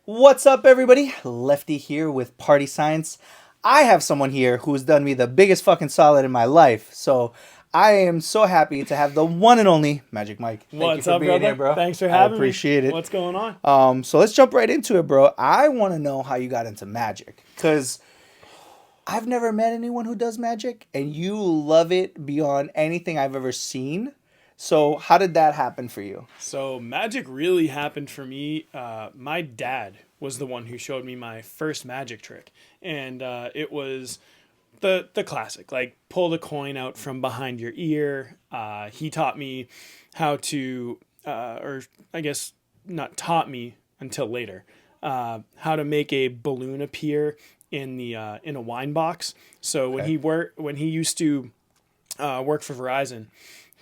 What's up, everybody? Lefty here with Party Science. I have someone here who's done me the biggest fucking solid in my life. So I am so happy to have the one and only Magic Mike. Thank you What's for up, being here, brother? bro. Thanks for I having me. appreciate it. What's going on? So let's jump right into it, bro. I want to know how you got into magic because I've never met anyone who does magic, and you love it beyond anything I've ever seen. So how did that happen for you? So, magic really happened for me. My dad was the one who showed me my first magic trick, and it was the classic, like pull the coin out from behind your ear. He taught me how to, or I guess not taught me until later, how to make a balloon appear in a wine box. So Okay. when he used to work for Verizon,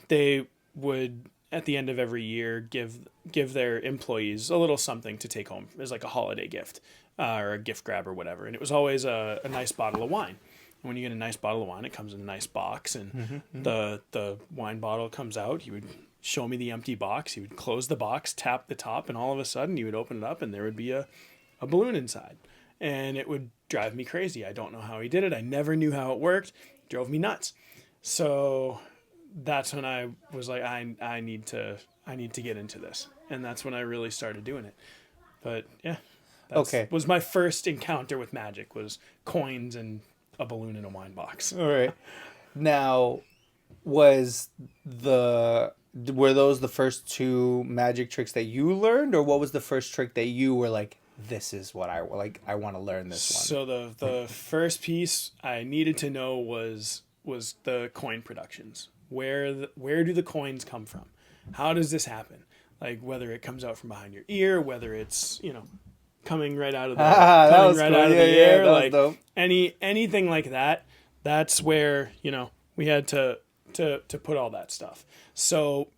they would at the end of every year give their employees a little something to take home as like a holiday gift or a gift grab or whatever, and it was always a nice bottle of wine. And when you get a nice bottle of wine, it comes in a nice box, and the wine bottle comes out. He would show me the empty box. He would close the box, tap the top, and all of a sudden he would open it up, and there would be a balloon inside, and it would drive me crazy. I don't know how he did it. I never knew how it worked. It drove me nuts. So that's when I was like, I need to get into this, and that's when I really started doing it. But yeah, that's Okay. was my first encounter with magic, was coins and a balloon in a wine box. All right. Now, was the were those the first two magic tricks that you learned, or what was the first trick that you were like, this is what I like, I want to learn this one? So the first piece I needed to know was the coin productions. Where do the coins come from? How does this happen? Like whether it comes out from behind your ear, whether it's coming right out of the Ah, that coming was right cool. out of Yeah, the yeah, air, that was like dope. anything like that. That's where we had to put all that stuff. So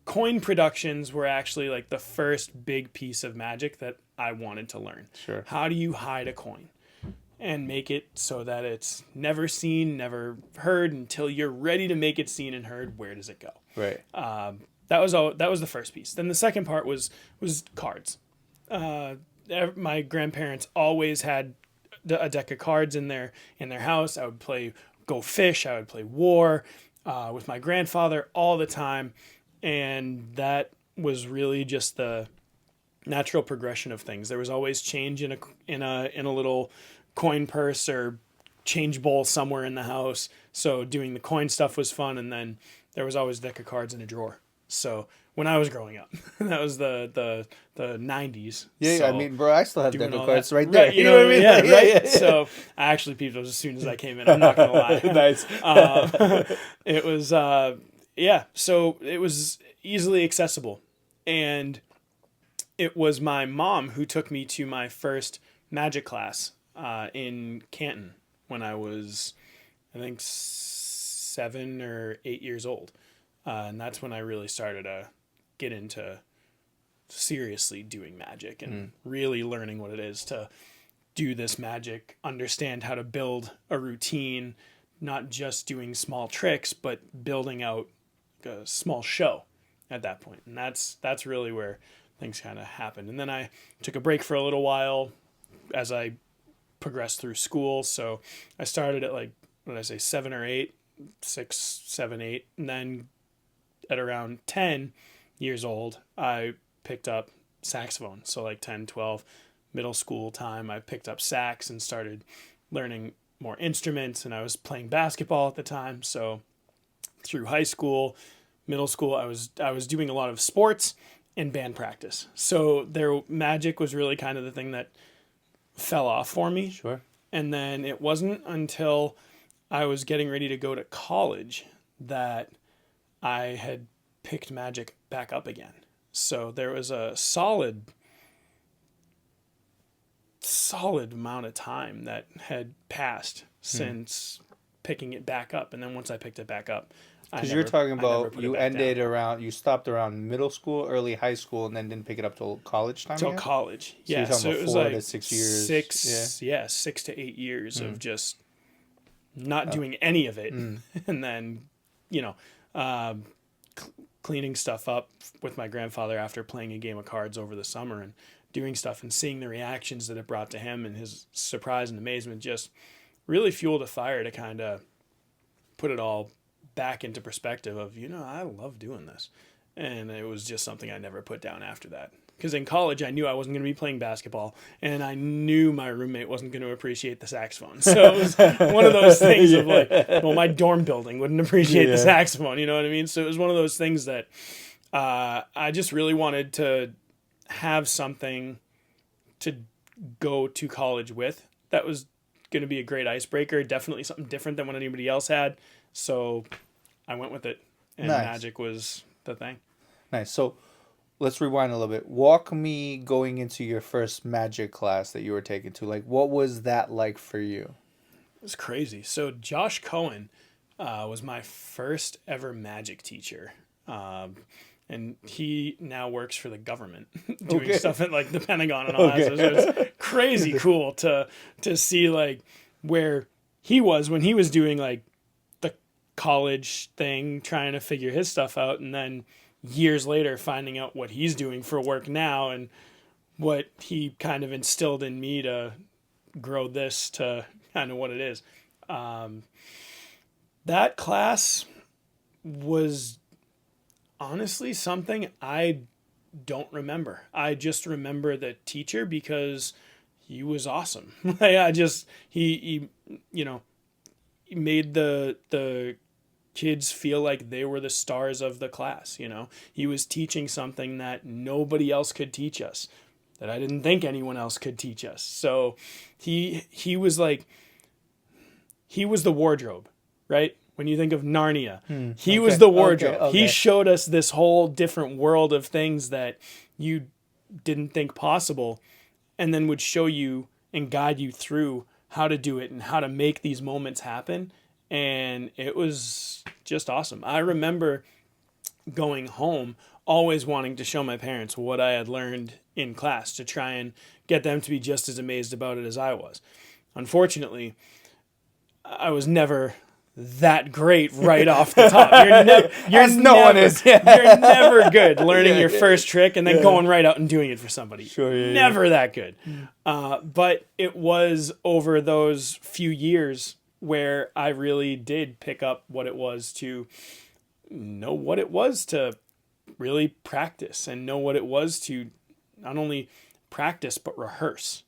coin productions were actually like the first big piece of magic that I wanted to learn. Sure. How do you hide a coin and make it so that it's never seen, never heard until you're ready to make it seen and heard? Where does it go? Right. That was all. That was the first piece. Then the second part was cards. My grandparents always had a deck of cards in their house. I would play Go Fish. I would play War with my grandfather all the time, and that was really just the natural progression of things. There was always change in a little coin purse or change bowl somewhere in the house. So doing the coin stuff was fun, and then there was always a deck of cards in a drawer. So when I was growing up, that was the 90s. Yeah, yeah, I So mean, bro, I still have deck doing of all cards that, right there. right? You know what I mean? Yeah, Like, yeah, right. yeah, yeah. So I actually peeped those as soon as I came in. I'm not gonna lie. Nice. It was yeah. So it was easily accessible, and it was my mom who took me to my first magic class in Canton when I was, I think, 7 or 8 years old, and that's when I really started to get into seriously doing magic and really learning what it is to do this magic, understand how to build a routine, not just doing small tricks, but building out a small show at that point. And that's really where things kind of happened. And then I took a break for a little while as I progressed through school. So I started at like, what did I say, 7 or 8, 6, 7, 8. And then at around 10 years old, I picked up saxophone. So like 10, 12, middle school time, I picked up sax and started learning more instruments. And I was playing basketball at the time. So through high school, middle school, I was doing a lot of sports and band practice. So their magic was really kind of the thing that fell off for me. Sure. And then it wasn't until I was getting ready to go to college that I had picked magic back up again. So there was a solid amount of time that had passed since picking it back up. And then once I picked it back up, Because you're talking I never about put it you back ended down. around, you stopped around middle school, early high school, and then didn't pick it up till college time Till again? college. So you're Yeah, talking so about it was 4 to 6 years. 6, yeah, 6 to 8 years of just not doing any of it, and then you know, um, cleaning stuff up with my grandfather after playing a game of cards over the summer and doing stuff and seeing the reactions that it brought to him and his surprise and amazement just really fueled a fire to kind of put it all back into perspective of, I love doing this. And it was just something I never put down after that. Because in college, I knew I wasn't going to be playing basketball, and I knew my roommate wasn't going to appreciate the saxophone. So it was one of those things of like, well, my dorm building wouldn't appreciate the saxophone, you know what I mean? So it was one of those things that I just really wanted to have something to go to college with that was going to be a great icebreaker, definitely something different than what anybody else had. So I went with it, and magic was the thing. Nice. So let's rewind a little bit. Walk me going into your first magic class that you were taken to. Like, what was that like for you? It was crazy. So Josh Cohen was my first ever magic teacher. And he now works for the government doing stuff at like the Pentagon and all that. So it's crazy cool to see like where he was when he was doing like the college thing, trying to figure his stuff out, and then years later finding out what he's doing for work now and what he kind of instilled in me to grow this to kind of what it is. That class was honestly something I don't remember. I just remember the teacher because he was awesome. He made the kids feel like they were the stars of the class. He was teaching something that nobody else could teach us, that I didn't think anyone else could teach us. So he was like, he was the wardrobe, right? When you think of Narnia, he was the wardrobe. Okay. He showed us this whole different world of things that you didn't think possible, and then would show you and guide you through how to do it and how to make these moments happen. And it was just awesome. I remember going home always wanting to show my parents what I had learned in class to try and get them to be just as amazed about it as I was. Unfortunately, I was never that great right off the top. You're never good learning your first trick and then going right out and doing it for somebody. Sure, never that good. But it was over those few years where I really did pick up what it was to know what it was to really practice and know what it was to not only practice but rehearse,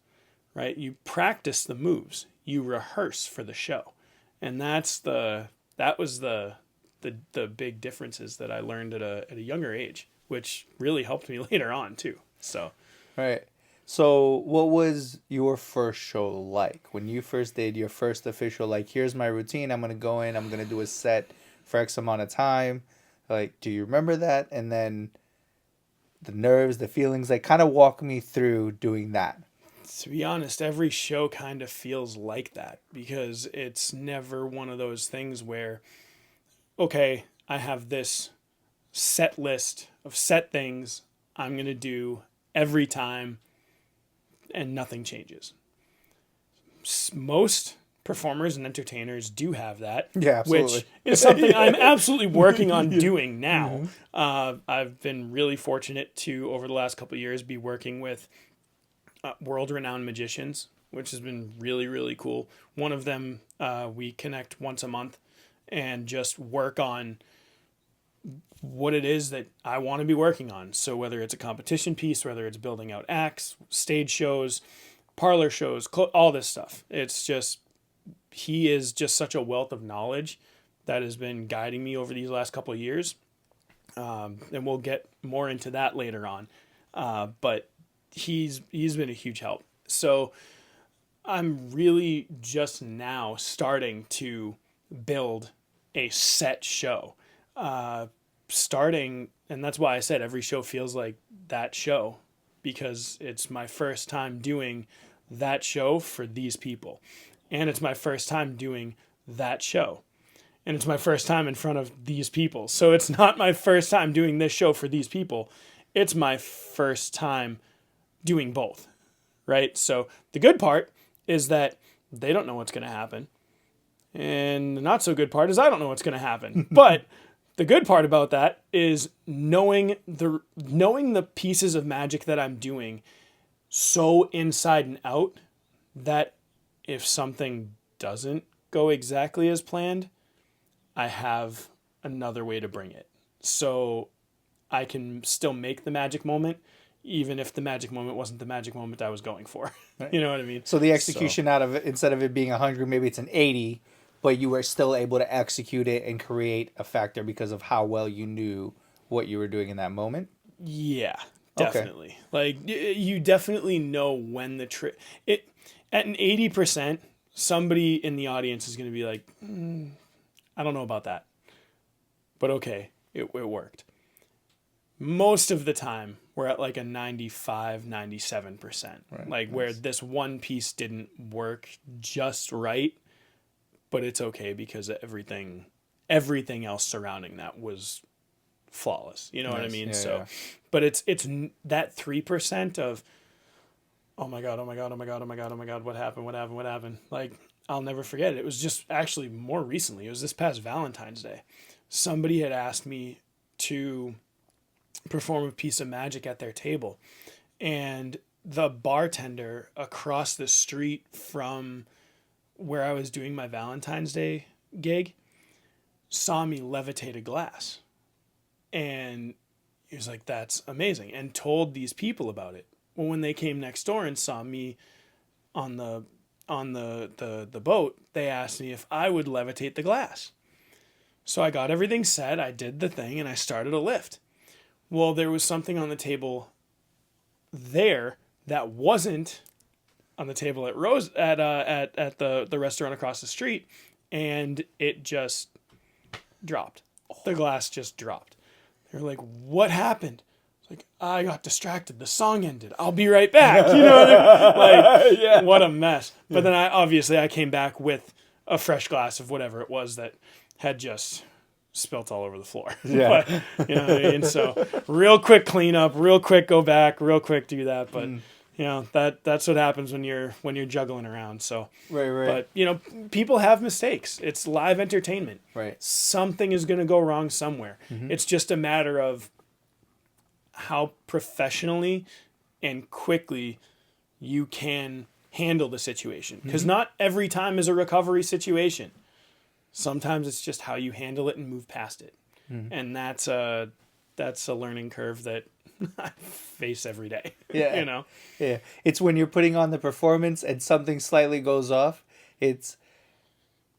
right? You practice the moves, you rehearse for the show. And that was the big differences that I learned at a younger age, which really helped me later on too. So, right. So what was your first show like when you first did your first official, like, here's my routine. I'm going to go in, I'm going to do a set for X amount of time. Like, do you remember that? And then the nerves, the feelings, like, kind of walk me through doing that. To be honest, every show kind of feels like that because it's never one of those things where, okay, I have this set list of set things I'm going to do every time and nothing changes. Most performers and entertainers do have that, which is something I'm absolutely working on doing now. I've been really fortunate to, over the last couple of years, be working with world-renowned magicians, which has been really, really cool. One of them, we connect once a month and just work on what it is that I want to be working on. So whether it's a competition piece, whether it's building out acts, stage shows, parlor shows, all this stuff. It's just, he is just such a wealth of knowledge that has been guiding me over these last couple of years. And we'll get more into that later on. But he's been a huge help. So I'm really just now starting to build a set show. And that's why I said every show feels like that show, because it's my first time doing that show for these people. And it's my first time doing that show. And it's my first time in front of these people. So it's not my first time doing this show for these people. It's my first time doing both, right? So the good part is that they don't know what's going to happen. And the not so good part is I don't know what's going to happen. But the good part about that is knowing the pieces of magic that I'm doing so inside and out that if something doesn't go exactly as planned, I have another way to bring it. So I can still make the magic moment, even if the magic moment wasn't the magic moment I was going for. Right. You know what I mean? So the execution out of it, instead of it being 100, maybe it's an 80, but you were still able to execute it and create a factor because of how well you knew what you were doing in that moment. Yeah, Okay. definitely. Like you definitely know when the trick it at an 80%, somebody in the audience is going to be like, I don't know about that. But okay, it worked. Most of the time, we're at like a 95, 97%. Right. Like where this one piece didn't work just right, but it's okay because everything else surrounding that was flawless. You know what I Nice. mean? Yeah, So, yeah. but it's that 3% of oh my god, oh my god, oh my god, oh my god, oh my god, what happened? What happened? What happened? Like I'll never forget it. It was just actually more recently. It was this past Valentine's Day. Somebody had asked me to perform a piece of magic at their table, and the bartender across the street from where I was doing my Valentine's Day gig saw me levitate a glass, and he was like, "That's amazing," and told these people about it. Well, when they came next door and saw me on the boat, they asked me if I would levitate the glass. So I got everything set, I did the thing, and I started a lift. Well, there was something on the table there that wasn't on the table at Rose at the restaurant across the street, and it just dropped. The glass just dropped. They're like, "What happened?" It's like, "I got distracted. The song ended. I'll be right back." You know what I mean? Like, Yeah. what a mess. But then I came back with a fresh glass of whatever it was that had just spilt all over the floor. Yeah. But, you know what I mean? So real quick cleanup, real quick go back, real quick do that. But you know, that's what happens when you're juggling around. So Right. but you know, people have mistakes. It's live entertainment. Right. Something is going to go wrong somewhere. It's just a matter of how professionally and quickly you can handle the situation. Because not every time is a recovery situation. Sometimes it's just how you handle it and move past it. And that's a learning curve that I face every day. Yeah. You know? Yeah. It's when you're putting on the performance and something slightly goes off. It's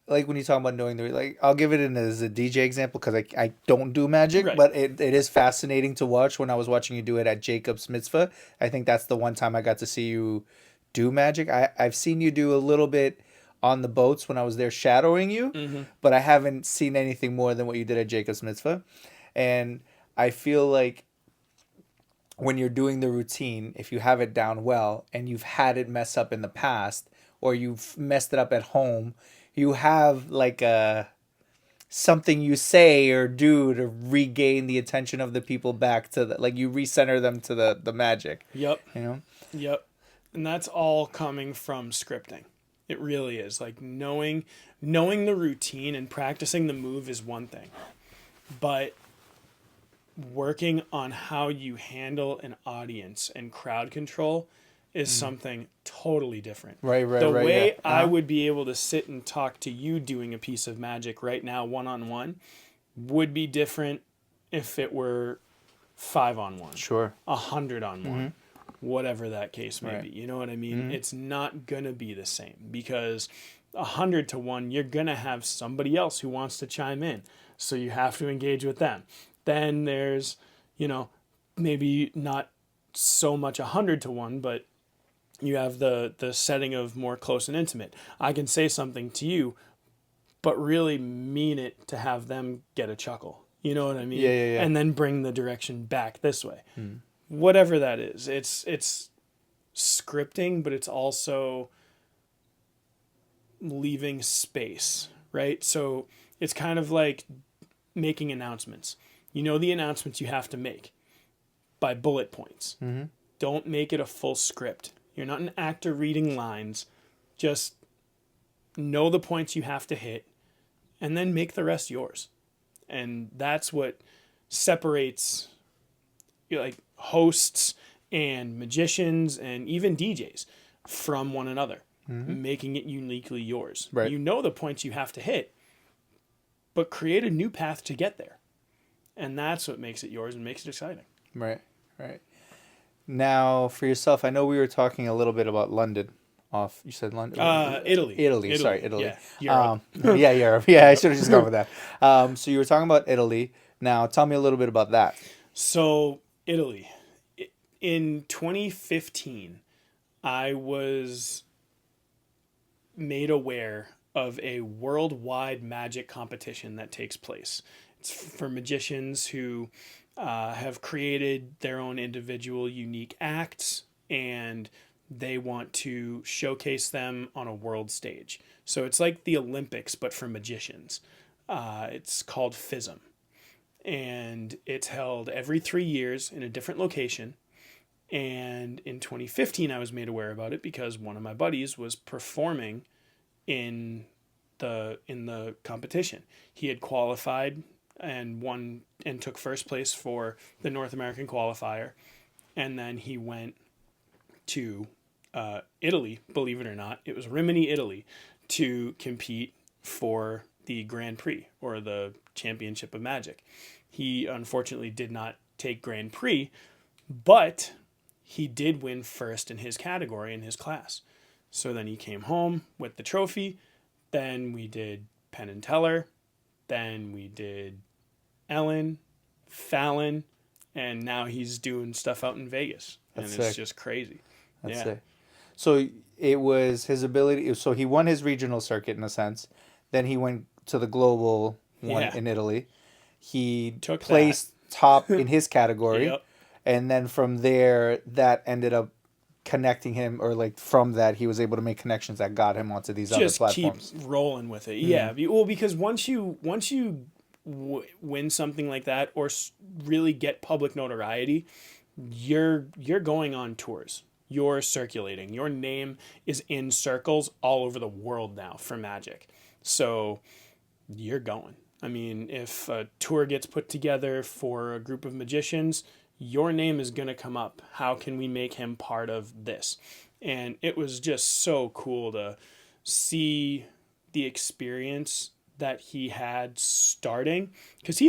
like when you talk about knowing like I'll give it as a DJ example because I don't do magic, Right. but it is fascinating to watch. When I was watching you do it at Jacob's Mitzvah, I think that's the one time I got to see you do magic. I've seen you do a little bit on the boats when I was there shadowing you, but I haven't seen anything more than what you did at Jacob's Mitzvah. And I feel like when you're doing the routine, if you have it down well and you've had it mess up in the past or you've messed it up at home, you have like a something you say or do to regain the attention of the people back to the, like you recenter them to the magic. Yep. You know? Yep. And that's all coming from scripting. It really is. Like knowing the routine and practicing the move is one thing. But working on how you handle an audience and crowd control is something totally different. Right, The way yeah. I would be able to sit and talk to you doing a piece of magic right now, one-on-one, would be different if it were 5-on-1. Sure. 100-on-1. Whatever that case may Right. be. You know what I mean? It's not going to be the same because 100-to-1, you're going to have somebody else who wants to chime in. So you have to engage with them. Then there's, you know, maybe not so much 100-to-1, but you have the setting of more close and intimate. I can say something to you, but really mean it to have them get a chuckle. You know what I mean? Yeah. And then bring the direction back this way. Whatever that is. It's scripting, but it's also leaving space, right? So it's kind of like making announcements. You know the announcements you have to make by bullet points. Don't make it a full script. You're not an actor reading lines. Just know the points you have to hit and then make the rest yours. And that's what separates like hosts and magicians and even DJs from one another, making it uniquely yours. Right. You know the points you have to hit, but create a new path to get there. And that's what makes it yours and makes it exciting. Right. Right. Now, for yourself, I know we were talking a little bit about London. Off, you said London. Italy. Italy. Sorry, Italy. Yeah, Europe. Yeah, Europe. Yeah, I should have just gone with that. So you were talking about Italy. Now, tell me a little bit about that. So, Italy. In 2015, I was made aware of a worldwide magic competition that takes place. It's for magicians who have created their own individual unique acts, and they want to showcase them on a world stage. So it's like the Olympics, but for magicians. It's called FISM. And it's held every 3 years in a different location. And in 2015, I was made aware about it because one of my buddies was performing in the competition. He had qualified and won and took first place for the North American qualifier. And then he went to Italy, believe it or not. It was Rimini, Italy, to compete for the Grand Prix, or the Championship of Magic. He unfortunately did not take Grand Prix, but he did win first in his category in his class. So then he came home with the trophy. Then we did Penn and Teller. Then we did Ellen, Fallon, and now he's doing stuff out in Vegas. That's and it's sick. just crazy. That's Yeah. it. So it was his ability. So he won his regional circuit in a sense. Then he went to the global one Yeah. in Italy. He Took placed top in his category. Yep. And then from there, that ended up connecting him, or like from that, he was able to make connections that got him onto these Just other keep platforms. rolling with it. Yeah. Well, because once you win something like that, or really get public notoriety, you're going on tours. You're circulating. Your name is in circles all over the world now for Magic. So you're going. I mean, if a tour gets put together for a group of magicians, your name is going to come up. How can we make him part of this? And it was just so cool to see the experience that he had starting, because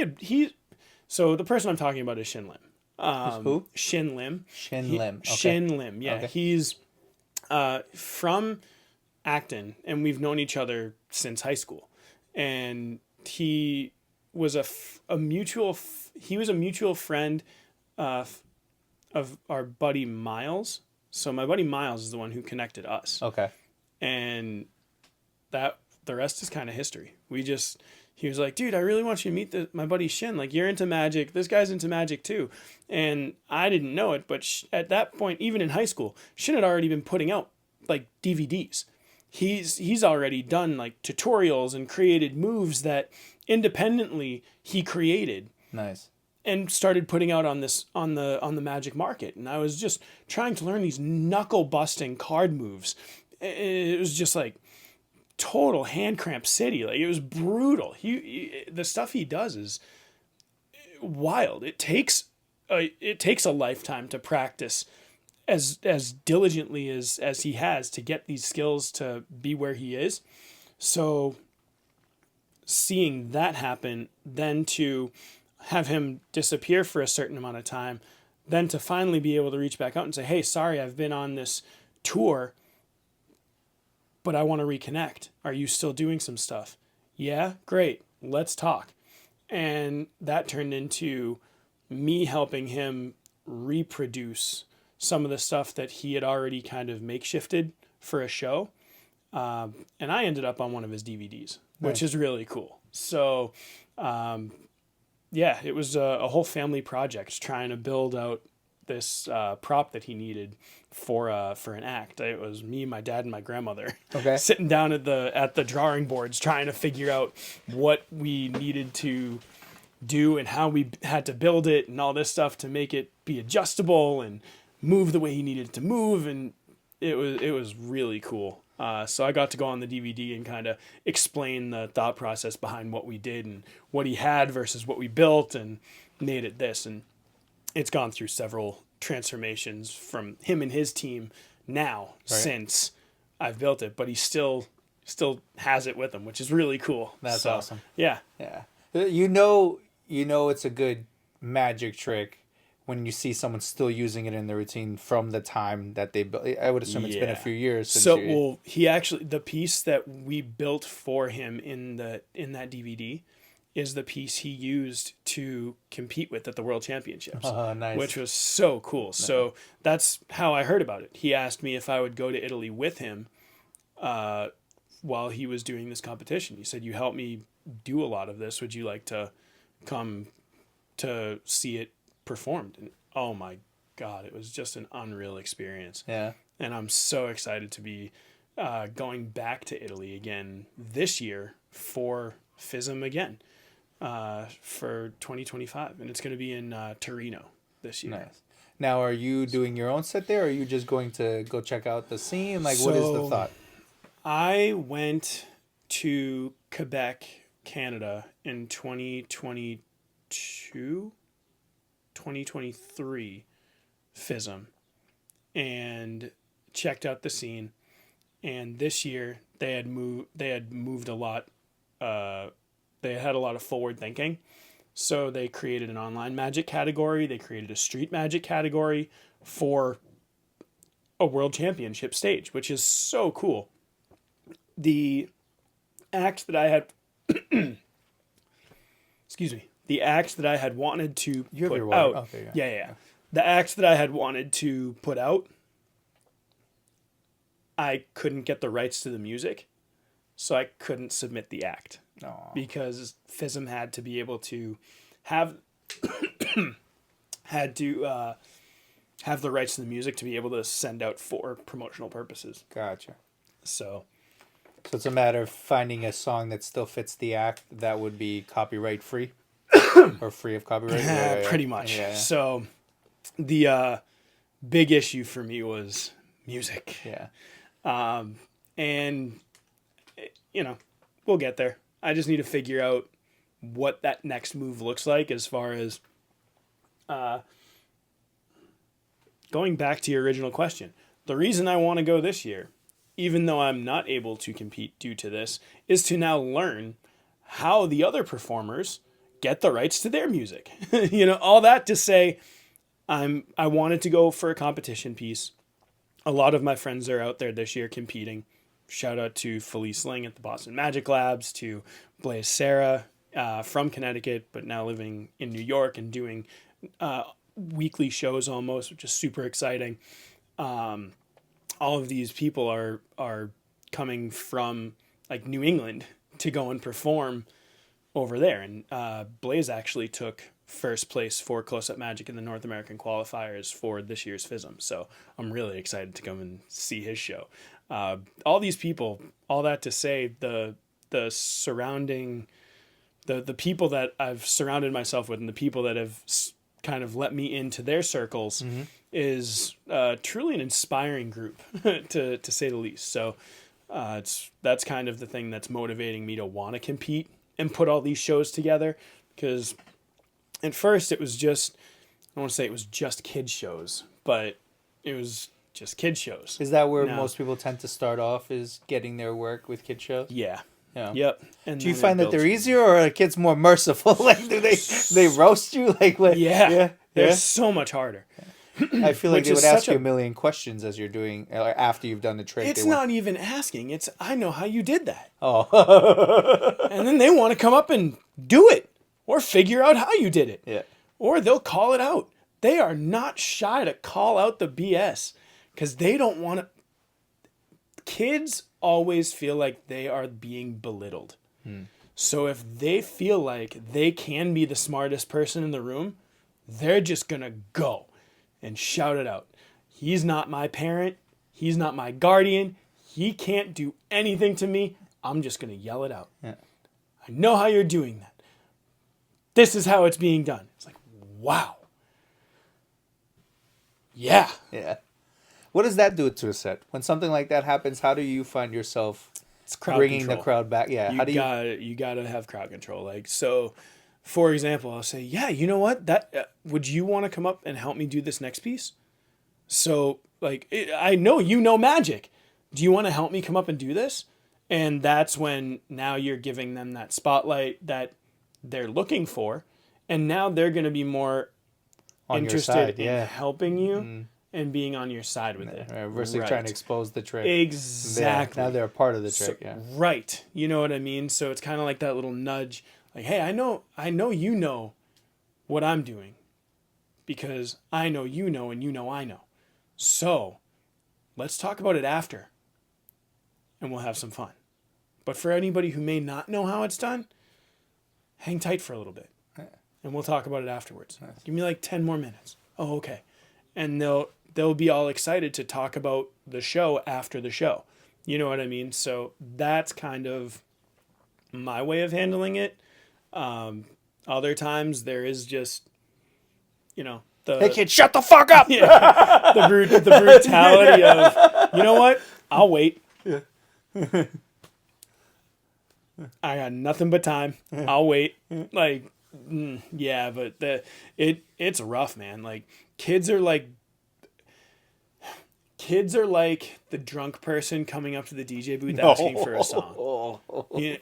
so the person I'm talking about is Shin Lim. Who? Shin Lim. Shin Lim. Okay. Shin Lim. Yeah, Okay. he's from Acton, and we've known each other since high school. And he was a mutual friend of our buddy Miles. So my buddy Miles is the one who connected us, Okay. and that the rest is kind of history. He was like, dude, I really want you to meet my buddy Shin. Like, you're into magic. This guy's into magic too. And I didn't know it, but at that point, even in high school, Shin had already been putting out like DVDs. He's already done like tutorials and created moves that independently he created Nice. and started putting out on the Magic market. And I was just trying to learn these knuckle busting card moves. It was just like total hand cramp city. Like, it was brutal. The stuff he does is wild. It takes a lifetime to practice as diligently as he has to get these skills to be where he is. So seeing that happen, then to have him disappear for a certain amount of time, then to finally be able to reach back out and say, hey, sorry, I've been on this tour, but I want to reconnect. Are you still doing some stuff? Yeah, great. Let's talk. And that turned into me helping him reproduce some of the stuff that he had already kind of makeshifted for a show. And I ended up on one of his DVDs, which is really cool. So, yeah, it was a whole family project trying to build out this prop that he needed for an act. It was me, my dad, and my grandmother sitting down at the drawing boards trying to figure out what we needed to do and how we had to build it and all this stuff to make it be adjustable and move the way he needed to move. And it was really cool. So I got to go on the DVD and kind of explain the thought process behind what we did and what he had versus what we built and made it this. And it's gone through several transformations from him and his team now Right. since I've built it, but he still has it with him, which is really cool. That's So, awesome. Yeah. Yeah. You know it's a good magic trick when you see someone still using it in their routine from the time that they built. I would assume it's been a Yeah. few years since So, you... well, he actually, the piece that we built for him in that DVD is the piece he used to compete with at the World Championships, Oh, nice. which was so cool. So that's how I heard about it. He asked me if I would go to Italy with him while he was doing this competition. He said, "You helped me do a lot of this. Would you like to come to see it performed?" And oh my God, it was just an unreal experience. Yeah. And I'm so excited to be going back to Italy again this year for FISM again for 2025. And it's going to be in Torino this year. Nice. Now, are you doing your own set there, or are you just going to go check out the scene? Like, what is the So, thought? I went to Quebec, Canada in 2023 FISM and checked out the scene. And this year they had moved a lot. They had a lot of forward thinking. So they created an online magic category. They created a street magic category for a world championship stage, which is so cool. The act that I had, excuse me, the act that I had wanted to You have put your water. out. Oh, there you go. Yeah. The act that I had wanted to put out, I couldn't get the rights to the music, so I couldn't submit the act Aw. because FISM had to be able to have have the rights to the music to be able to send out for promotional purposes. Gotcha. So So it's a matter of finding a song that still fits the act that would be copyright free or free of copyright. Yeah. pretty much. Yeah. So the big issue for me was music. Yeah. And we'll get there. I just need to figure out what that next move looks like as far as going back to your original question. The reason I want to go this year, even though I'm not able to compete due to this, is to now learn how the other performers get the rights to their music. All that to say, I wanted to go for a competition piece. A lot of my friends are out there this year competing. Shout out to Felice Ling at the Boston Magic Labs, to Blaze Sarah from Connecticut, but now living in New York and doing weekly shows almost, which is super exciting. All of these people are coming from like New England to go and perform over there. And Blaze actually took first place for Close Up Magic in the North American qualifiers for this year's FISM. So I'm really excited to come and see his show. All these people, all that to say, the surrounding, the people that I've surrounded myself with and the people that have kind of let me into their circles is truly an inspiring group to say the least. So that's kind of the thing that's motivating me to want to compete and put all these shows together, because at first it was just, I don't want to say it was just kids shows, but it was just kids shows. Is that where No. most people tend to start off, is getting their work with kid shows? Yeah. Yeah. Yep. And Do you then it find that they're builds. easier, or are kids more merciful? Like, do they roast you? Like, what? Yeah. They're Yeah. so much harder. I feel like Which they would is ask such you a- a million questions as you're doing, or after you've done the trick. It's they want- not even asking. It's, I know how you did that. Oh. And then they want to come up and do it or figure out how you did it. Yeah. Or they'll call it out. They are not shy to call out the BS because they don't want to. Kids always feel like they are being belittled. So if they feel like they can be the smartest person in the room, they're just going to go and shout it out. He's not my parent. He's not my guardian. He can't do anything to me. I'm just going to yell it out. Yeah. I know how you're doing that. This is how it's being done. It's like, wow. Yeah. Yeah. What does that do to a set? When something like that happens, how do you find yourself It's crowd bringing control. the crowd back? Yeah. How do you? You gotta have crowd control. Like, so for example, I'll say, yeah, you know what? That would you want to come up and help me do this next piece? So, like, I know you know magic. Do you want to help me come up and do this? And that's when now you're giving them that spotlight that they're looking for. And now they're going to be more On your interested side, in yeah. helping you and being on your side with it. Right, versus trying to expose the trick. Exactly. Now they're a part of the trick, So- yeah. Right. You know what I mean? So it's kind of like that little nudge. Like, hey, I know you know what I'm doing because I know you know and you know I know. So let's talk about it after and we'll have some fun. But for anybody who may not know how it's done, hang tight for a little bit and we'll talk about it afterwards. Nice. Give me like 10 more minutes. Oh, okay. And they'll be all excited to talk about the show after the show. You know what I mean? So that's kind of my way of handling it. Other times there is just, Hey kid, shut the fuck up! the brutality of, you know what? I'll wait. I got nothing but time. I'll wait. Like, yeah, but it's rough, man. Like kids are like the drunk person coming up to the DJ booth asking for a song.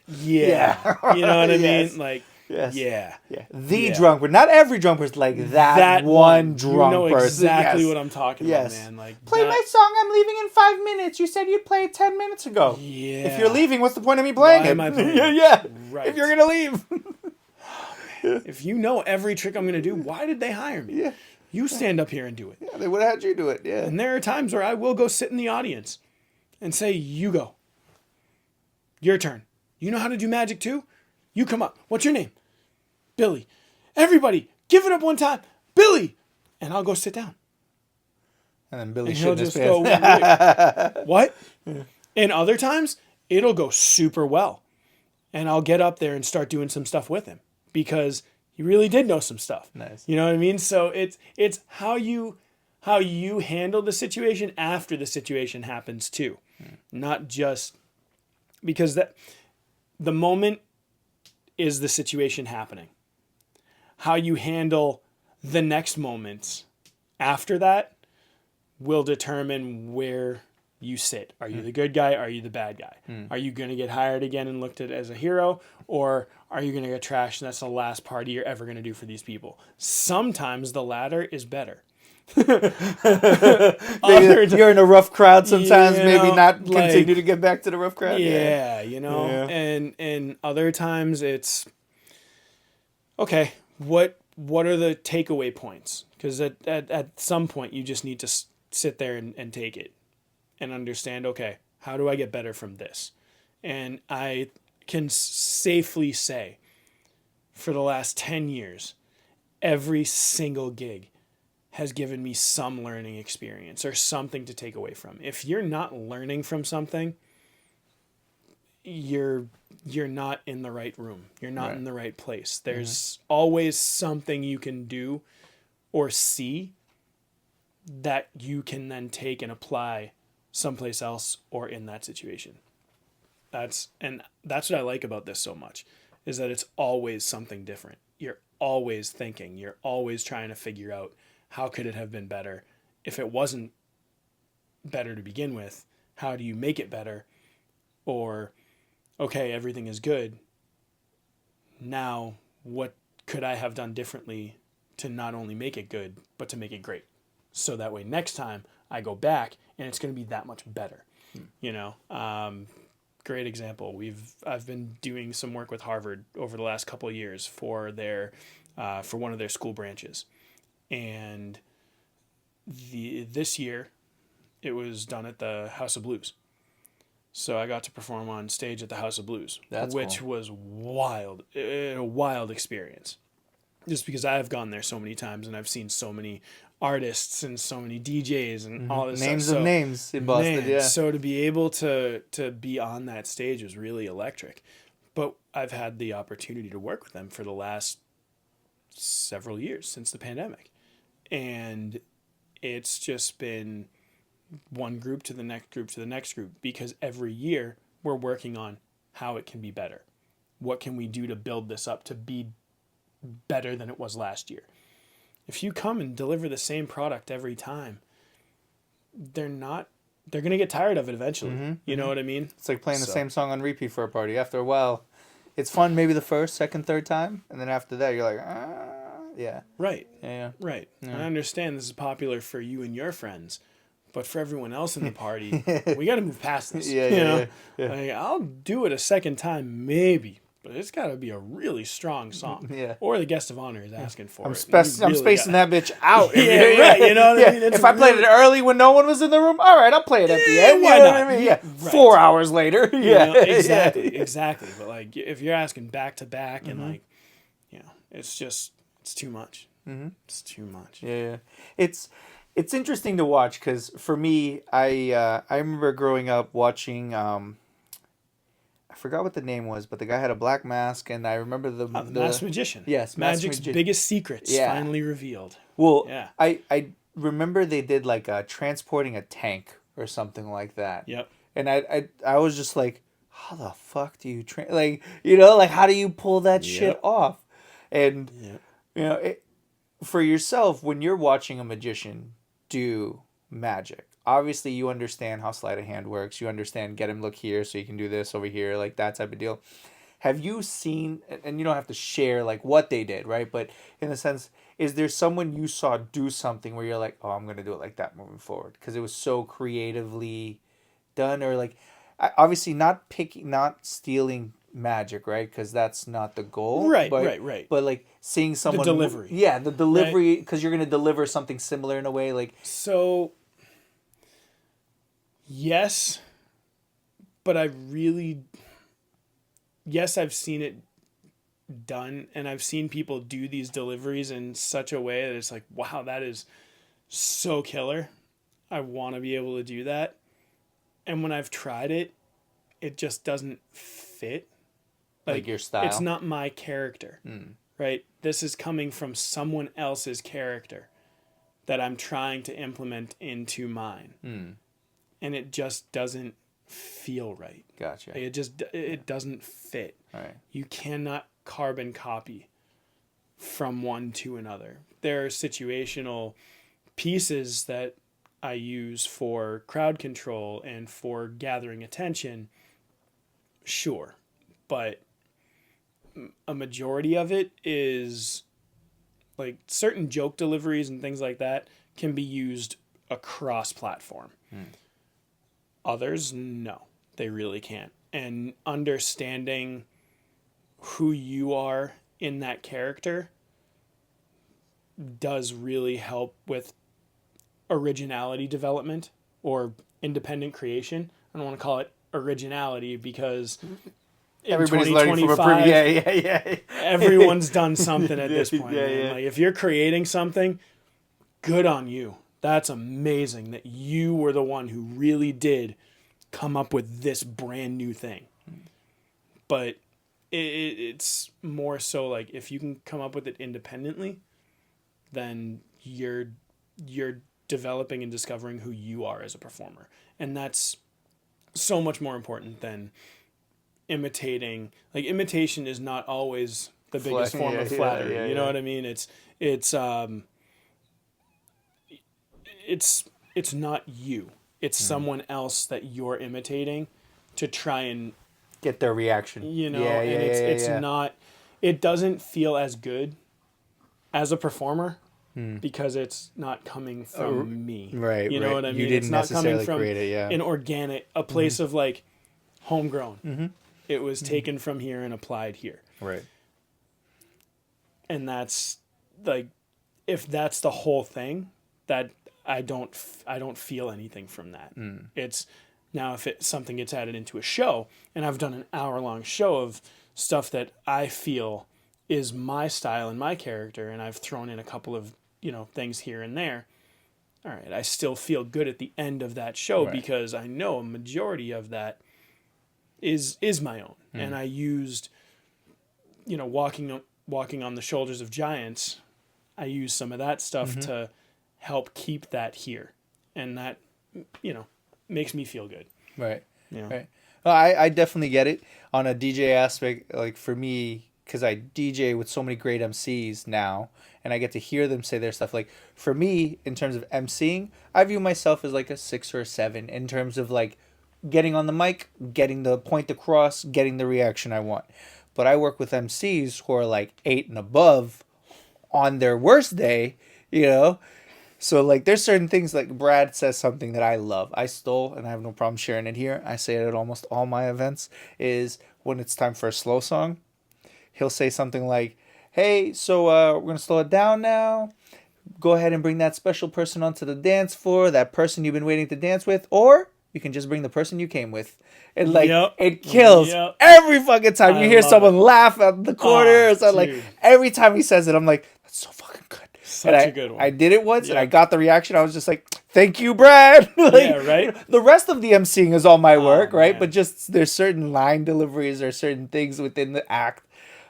Yeah. You know what I Yes. mean? Like, Yes. yeah. Yeah. The Yeah. drunk person. Not every drunk person, like that one drunk You know person. exactly Yes. what I'm talking Yes. about, man. Like, Play my song, I'm leaving in 5 minutes. You said you'd play it 10 minutes ago. Yeah. If you're leaving, what's the point of me playing Why it? am I playing yeah, it? yeah. Right. If you're going to leave. If you know every trick I'm going to do, why did they hire me? Yeah. You stand up here and do it. Yeah, they would have had you do it. Yeah. And there are times where I will go sit in the audience and say, you go. Your turn. You know how to do magic too? You come up. What's your name? Billy. Everybody, give it up one time. Billy. And I'll go sit down. And then Billy And he'll shit in his just go, pants. "Wait, what? And other times, it'll go super well. And I'll get up there and start doing some stuff with him because he really did know some stuff. Nice. You know what I mean? So it's how you handle the situation after the situation happens too. Not just because the moment is the situation happening. How you handle the next moments after that will determine where you sit. Are you the good guy? Are you the bad guy? Are you going to get hired again and looked at as a hero? Or are you going to get trashed and that's the last party you're ever going to do for these people? Sometimes the latter is better. Maybe you're in a rough crowd sometimes. You Maybe know, not like- continue to get back to the rough crowd. Yeah, Yeah. and other times it's okay. What are the takeaway points? Because at some point you just need to sit there and take it and understand. Okay, how do I get better from this? And I can safely say, for the last 10 years, every single gig has given me some learning experience or something to take away from. If you're not learning from something, you're not in the right room. You're not in the right place. There's always something you can do or see that you can then take and apply someplace else or in that situation. That's what I like about this so much, is that it's always something different. You're always thinking, you're always trying to figure out how could it have been better? If it wasn't better to begin with, how do you make it better? Or, okay, everything is good. Now, what could I have done differently to not only make it good, but to make it great? So that way next time I go back and it's going to be that much better. You know, great example. I've been doing some work with Harvard over the last couple of years for for one of their school branches. And this year it was done at the House of Blues. So I got to perform on stage at the House of Blues, which was wild, a wild experience. Just because I've gone there so many times and I've seen so many artists and so many DJs and all this Names stuff. of names in Boston, Man, yeah. So to be able to be on that stage was really electric. But I've had the opportunity to work with them for the last several years since the pandemic. And it's just been one group to the next group to the next group, because every year we're working on how it can be better. What can we do to build this up to be better than it was last year. If you come and deliver the same product every time, they're going to get tired of it eventually. You know what I mean? It's like playing the So- same song on repeat for a party. After a while, it's fun maybe the first, second, third time, and then after that you're like, yeah. Right. Yeah. Right. I understand this is popular for you and your friends, but for everyone else in the party, we got to move past this. Yeah, you yeah, know? yeah. Like, I'll do it a second time, maybe, but it's got to be a really strong song. Yeah. Or the guest of honor is asking for I'm, it. I'm spacing that bitch out. Yeah, right, you know what I mean? It's If I played it early when no one was in the room, all right, I'll play it at the end. why You know not? what I mean? Yeah. Right. 4 hours later. Yeah. Exactly. Yeah. Exactly. But like, if you're asking back to back and like, it's too much. It's too much. Yeah. It's interesting to watch because for me, I remember growing up watching. I forgot what the name was, but the guy had a black mask, and I remember the Masked Magician. Yes, Magic's biggest secrets finally revealed. Well, Yeah. I remember they did like transporting a tank or something like that. Yep. And I was just like, how the fuck do you like, you know, like how do you pull that shit off? And you know, for yourself, when you're watching a magician do magic, obviously you understand how sleight of hand works. You understand get him look here so you can do this over here, like that type of deal. Have you seen, and you don't have to share like what they did, right? But in a sense, is there someone you saw do something where you're like, oh, I'm going to do it like that moving forward? Because it was so creatively done, or like, obviously not stealing magic, right? Because that's not the goal. Right, but, right. But like seeing someone. The delivery. Yeah, the delivery, because you're going to deliver something similar in a way. Like, so, yes, but yes, I've seen it done, and I've seen people do these deliveries in such a way that it's like, wow, that is so killer. I want to be able to do that. And when I've tried it, it just doesn't fit. Like your style. It's not my character, right? This is coming from someone else's character that I'm trying to implement into mine. And it just doesn't feel right. Gotcha. It doesn't fit. Right. You cannot carbon copy from one to another. There are situational pieces that I use for crowd control and for gathering attention. Sure. But a majority of it is like certain joke deliveries and things like that can be used across platform. Others, no, they really can't. And understanding who you are in that character does really help with originality development or independent creation. I don't want to call it originality because in everybody's learning from a yeah. Everyone's done something at this point. Yeah. Like if you're creating something, good on you. That's amazing that you were the one who really did come up with this brand new thing. But it's more so like if you can come up with it independently, then you're developing and discovering who you are as a performer. And that's so much more important than imitating. Like imitation is not always the biggest form of flattery. You know what I mean? It's not you. It's someone else that you're imitating to try and get their reaction. You know, it's not. It doesn't feel as good as a performer because it's not coming from me. Right. You know what I mean? You didn't it's not coming necessarily from create it. Yeah. an organic, a place of like homegrown. It was taken from here and applied here. Right. And that's like, if that's the whole thing, that I don't feel anything from that. It's now if something gets added into a show, and I've done an hour-long show of stuff that I feel is my style and my character, and I've thrown in a couple of things here and there. All right, I still feel good at the end of that show because I know a majority of that is my own, and I used walking on the shoulders of giants. I used some of that stuff to help keep that here, and that makes me feel good. Right. Yeah. Right. I definitely get it on a DJ aspect. Like for me, because I DJ with so many great MCs now, and I get to hear them say their stuff. Like for me, in terms of MCing, I view myself as like a 6 or a 7 in terms of like getting on the mic, getting the point across, getting the reaction I want. But I work with MCs who are like 8 and above on their worst day, you know. So like there's certain things like Brad says something that I love. I stole and I have no problem sharing it here. I say it at almost all my events is when it's time for a slow song, he'll say something like, "Hey, so we're going to slow it down now. Go ahead and bring that special person onto the dance floor, that person you've been waiting to dance with, or you can just bring the person you came with." And like Yep. it kills Yep. every fucking time. You I hear love someone it. laugh at the corner or something. Like Dude. every time he says it, I'm like, that's so fucking good. Such And a good one. I did it once and I Yep. got the reaction. I was just like, thank you, Brad. Like, Yeah, right? you know, the rest of the emceeing is all my work, right? Man. But just there's certain line deliveries or certain things within the act.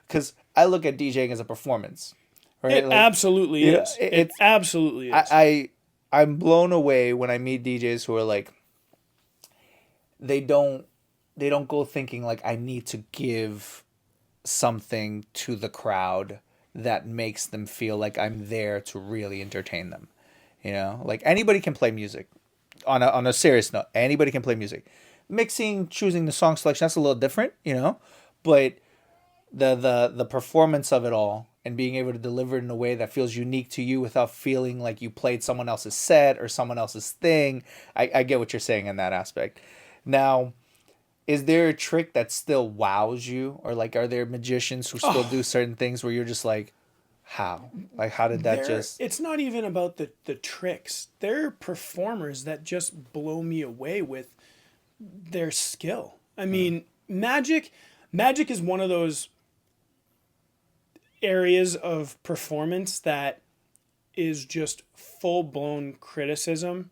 Because I look at DJing as a performance, right? It Like, absolutely you know, is. It absolutely is. I'm blown away when I meet DJs who are like, they don't go thinking like I need to give something to the crowd that makes them feel like I'm there to really entertain them. You know, like anybody can play music. On a serious note, anybody can play music. Mixing, choosing the song selection, that's a little different, you know, but the performance of it all and being able to deliver it in a way that feels unique to you without feeling like you played someone else's set or someone else's thing. I get what you're saying in that aspect. Now, is there a trick that still wows you, or like are there magicians who still do certain things where you're just like, how? Like how did that just? It's not even about the tricks. They're performers that just blow me away with their skill. I mean, magic is one of those areas of performance that is just full blown criticism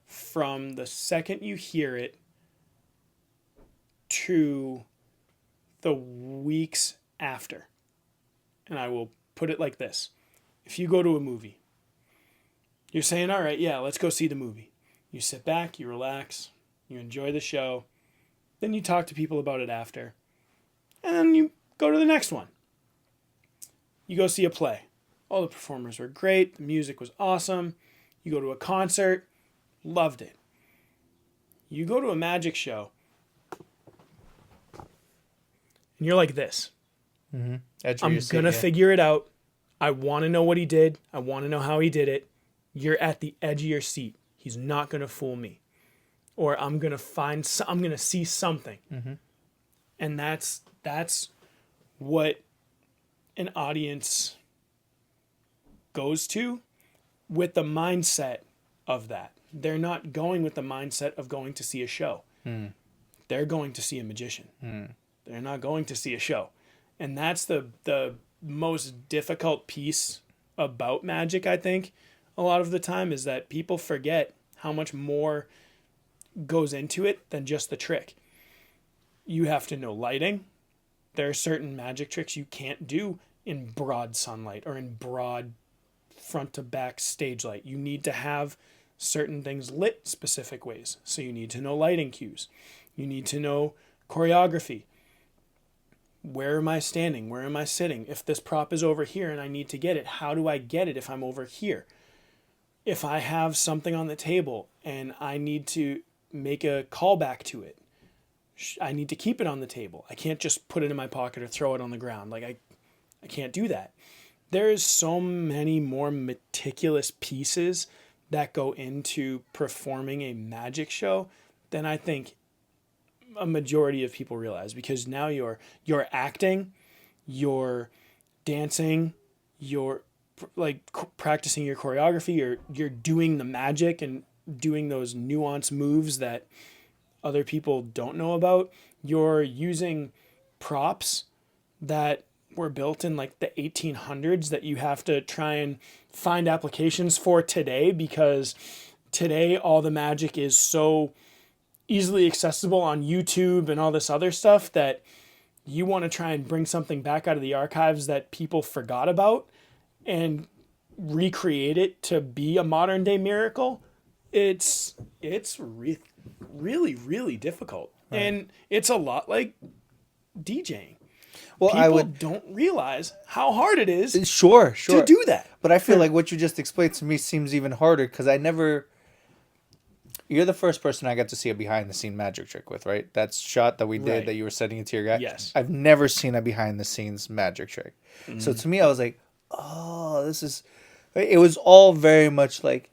from the second you hear it to the weeks after. And I will put it like this. If you go to a movie, you're saying, all right, yeah, let's go see the movie. You sit back, you relax, you enjoy the show, then you talk to people about it after, and then you go to the next one. You go see a play. All the performers were great, the music was awesome. You go to a concert, loved it. You go to a magic show, and you're like this. Edge where I'm you see, gonna yeah. figure it out. I want to know what he did. I want to know how he did it. You're at the edge of your seat. He's not gonna fool me, or I'm gonna see something, and that's what an audience goes to with the mindset of that. They're not going with the mindset of going to see a show. They're going to see a magician. They're not going to see a show. And that's the most difficult piece about magic, I think, a lot of the time, is that people forget how much more goes into it than just the trick. You have to know lighting. There are certain magic tricks you can't do in broad sunlight or in broad front to back stage light. You need to have certain things lit specific ways. So you need to know lighting cues. You need to know choreography. Where am I standing? Where am I sitting? If this prop is over here and I need to get it, how do I get it if I'm over here? If I have something on the table and I need to make a callback to it, I need to keep it on the table. I can't just put it in my pocket or throw it on the ground. Like I can't do that. There is so many more meticulous pieces that go into performing a magic show than I think a majority of people realize, because now you're acting, you're dancing, you're like practicing your choreography, you're doing the magic and doing those nuanced moves that other people don't know about. You're using props that were built in like the 1800s that you have to try and find applications for today, because today all the magic is so easily accessible on YouTube and all this other stuff that you want to try and bring something back out of the archives that people forgot about and recreate it to be a modern day miracle. It's really, really difficult. Right. And it's a lot like DJing. Well, I People would don't realize how hard it is sure, to sure. do that. But I feel like what you just explained to me seems even harder because I never. You're the first person I got to see a behind the scene magic trick with, right? That shot that we did Right. that you were setting it to your guy. Yes. I've never seen a behind the scenes magic trick. So to me, I was like, oh, this is. It was all very much like,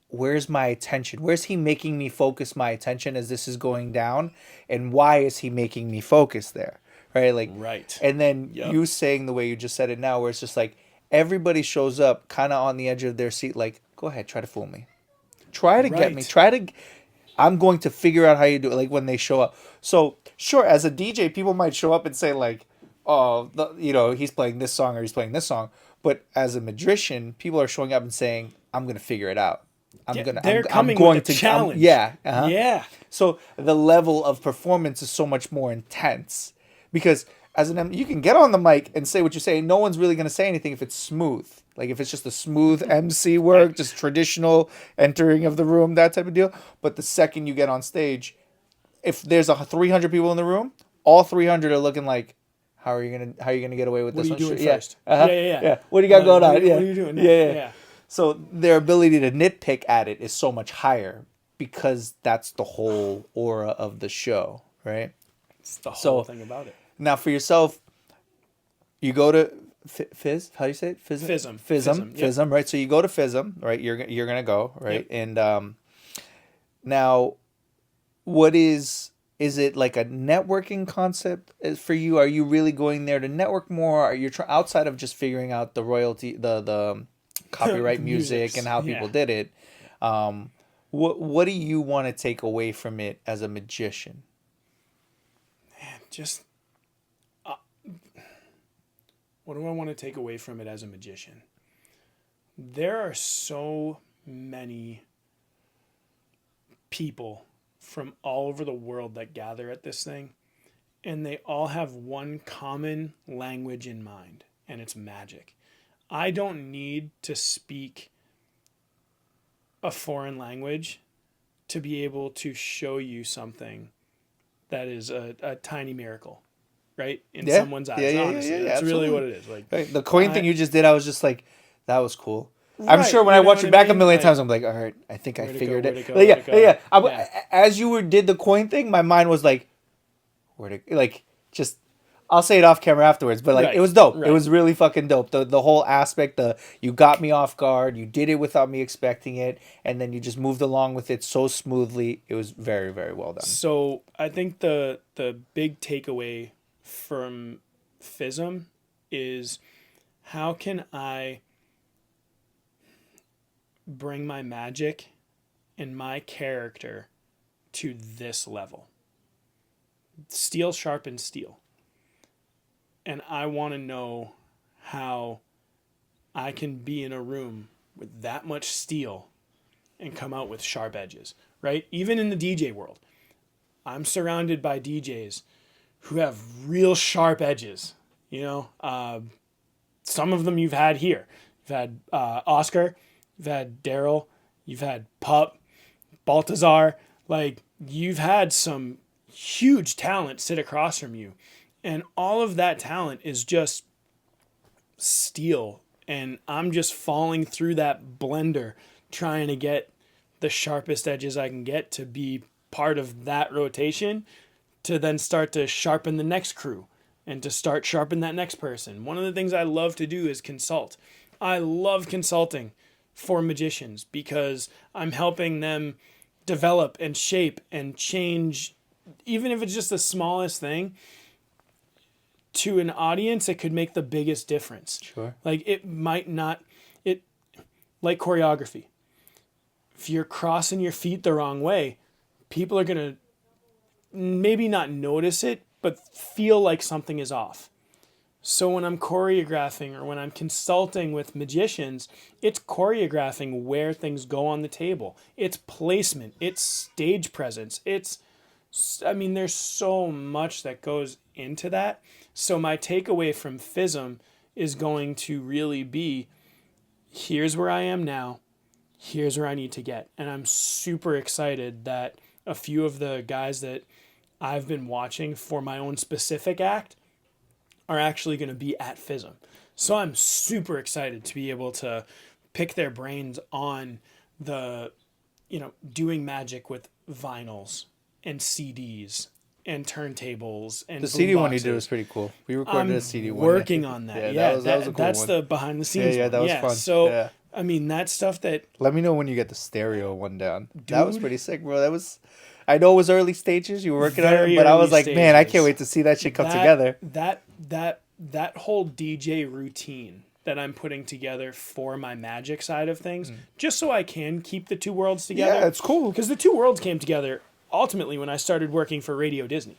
where's my attention? Where's he making me focus my attention as this is going down? And why is he making me focus there? Right? Like, Right. and then Yep. you saying the way you just said it now, where it's just like everybody shows up kind of on the edge of their seat, like, go ahead, try to fool me. Try to get me. Right. Try to. I'm going to figure out how you do it. Like when they show up. So sure, as a DJ, people might show up and say like, "Oh, he's playing this song or he's playing this song." But as a magician, people are showing up and saying, "I'm going to figure it out. Yeah, they're coming with a challenge. yeah. Uh-huh. Yeah. So the level of performance is so much more intense because as an you can get on the mic and say what you say. And no one's really going to say anything if it's smooth. Like if it's just a smooth MC work, just traditional entering of the room, that type of deal. But the second you get on stage, if there's 300 people in the room, all 300 are looking like, how are you gonna get away with What this are you one? doing Yeah. first? Uh-huh. Yeah. What do you got going on? What Yeah. are you doing now? Yeah. Yeah. So their ability to nitpick at it is so much higher because that's the whole aura of the show, right? It's the So- whole thing about it. Now for yourself, you go to Fizz. How do you say it? Fism. Fism. Yep. Fism. Right. So you go to Fism. Right. You're gonna go. Right. Yep. And now, what is it like a networking concept for you? Are you really going there to network more? Are you outside of just figuring out the royalty, the copyright The music musics, and how people yeah. did it? What do you want to take away from it as a magician? Just what do I want to take away from it as a magician? There are so many people from all over the world that gather at this thing, and they all have one common language in mind, and it's magic. I don't need to speak a foreign language to be able to show you something that is a tiny miracle, right? In Yeah. someone's eyes, Yeah, honestly. That's absolutely. really what it is. Like, Right. The coin thing you just did, I was just like, that was cool. I'm Right, sure when you I know watch what it I back a mean? million Like, times, I'm like, all right, I think I where'd it figured go, it. where'd it go, Like, where'd it go? yeah. Yeah. As you did the coin thing, my mind was like, where to like just. I'll say it off camera afterwards, but like Right, it was dope. It right. was really fucking dope. The whole aspect, you got me off guard. You did it without me expecting it, and then you just moved along with it so smoothly. It was very, very well done. So I think the big takeaway from FISM is how can I bring my magic and my character to this level? Steel sharpens steel. And I want to know how I can be in a room with that much steel and come out with sharp edges, right? Even in the DJ world, I'm surrounded by DJs who have real sharp edges. You know, some of them you've had here. You've had Oscar, you've had Daryl, you've had Pup, Baltazar. Like, you've had some huge talent sit across from you. And all of that talent is just steel. And I'm just falling through that blender trying to get the sharpest edges I can get to be part of that rotation to then start to sharpen the next crew and to start sharpen that next person. One of the things I love to do is consult. I love consulting for magicians because I'm helping them develop and shape and change, even if it's just the smallest thing. To an audience, it could make the biggest difference. Sure. Like, it might not, like choreography. If you're crossing your feet the wrong way, people are going to maybe not notice it, but feel like something is off. So when I'm choreographing or when I'm consulting with magicians, it's choreographing where things go on the table. It's placement. It's stage presence. There's so much that goes into that. So my takeaway from FISM is going to really be, here's where I am now. Here's where I need to get. And I'm super excited that a few of the guys that I've been watching for my own specific act are actually going to be at FISM. So I'm super excited to be able to pick their brains on the, doing magic with vinyls and CDs and turntables and The CD one you boomboxes. did was pretty cool. We recorded a CD one. Working on that. Yeah, that was a cool that's one. the behind the scenes Yeah, one. that was fun. So, Yeah. I mean, that's stuff that... Let me know when you get the stereo one down. That was pretty sick, bro. That was... I know it was early stages. You were working on it, but I was like, man, I can't wait to see that shit come together. That whole DJ routine that I'm putting together for my magic side of things, just so I can keep the two worlds together. Yeah, it's cool. Because the two worlds came together ultimately when I started working for Radio Disney.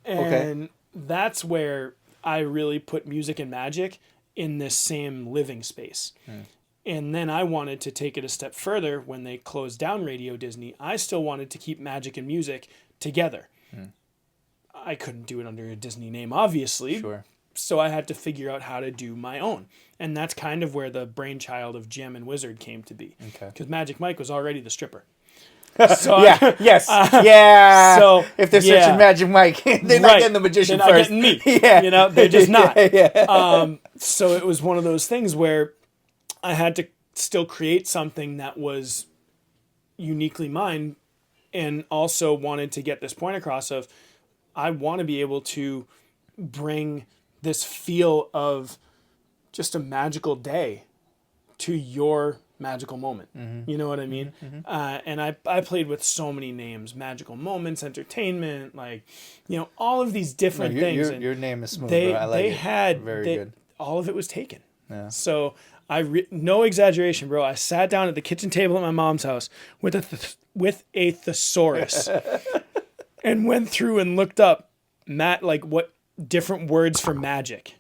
And that's where I really put music and magic in this same living space. And then I wanted to take it a step further when they closed down Radio Disney. I still wanted to keep magic and music together. I couldn't do it under a Disney name, obviously. Sure. So I had to figure out how to do my own. And that's kind of where the brainchild of Jammin Wizard came to be. Because Magic Mike was already the stripper. So So if they're searching Magic Mike, they're not getting the magician they're first. They're not getting me. They're just not. Yeah. So it was one of those things where I had to still create something that was uniquely mine, and also wanted to get this point across of I want to be able to bring this feel of just a magical day to your magical moment. You know what I mean? And I played with so many names: Magical Moments, Entertainment, all of these different things. Your name is smooth, bro. I like it. Very good. All of it was taken. Yeah. So no exaggeration, bro. I sat down at the kitchen table at my mom's house with a thesaurus and went through and looked up what different words for magic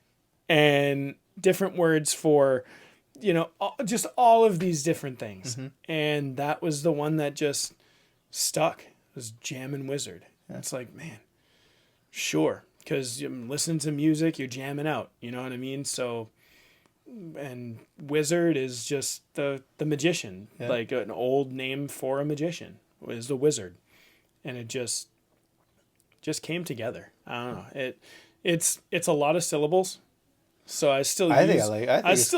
and different words for, just all of these different things. And that was the one that just stuck. It was Jammin Wizard. Yeah. It's like, man, sure. Because you're listening to music, you're jamming out. You know what I mean? So... And wizard is just the magician, like an old name for a magician is the wizard, and it just came together. I don't know. It's a lot of syllables, so I still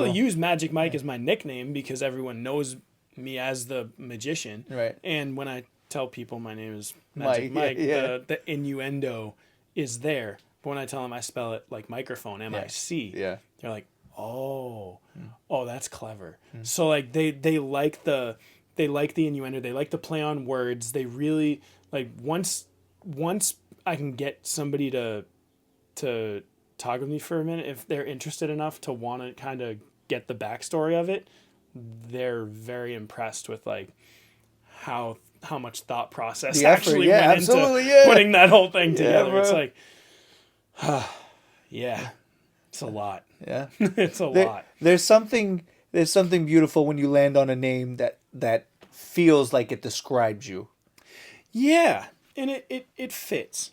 use Magic Mike as my nickname because everyone knows me as the magician. Right. And when I tell people my name is Magic Mike, the innuendo is there. But when I tell them I spell it like microphone, M-I-C, they're like, oh, that's clever. So they like the innuendo, they like the play on words. They really once I can get somebody to talk with me for a minute, if they're interested enough to want to kind of get the backstory of it, they're very impressed with how much thought process actually went into putting that whole thing together. It's like, it's a lot. Yeah. It's a lot. There's something beautiful when you land on a name that feels like it describes you. Yeah. And it fits.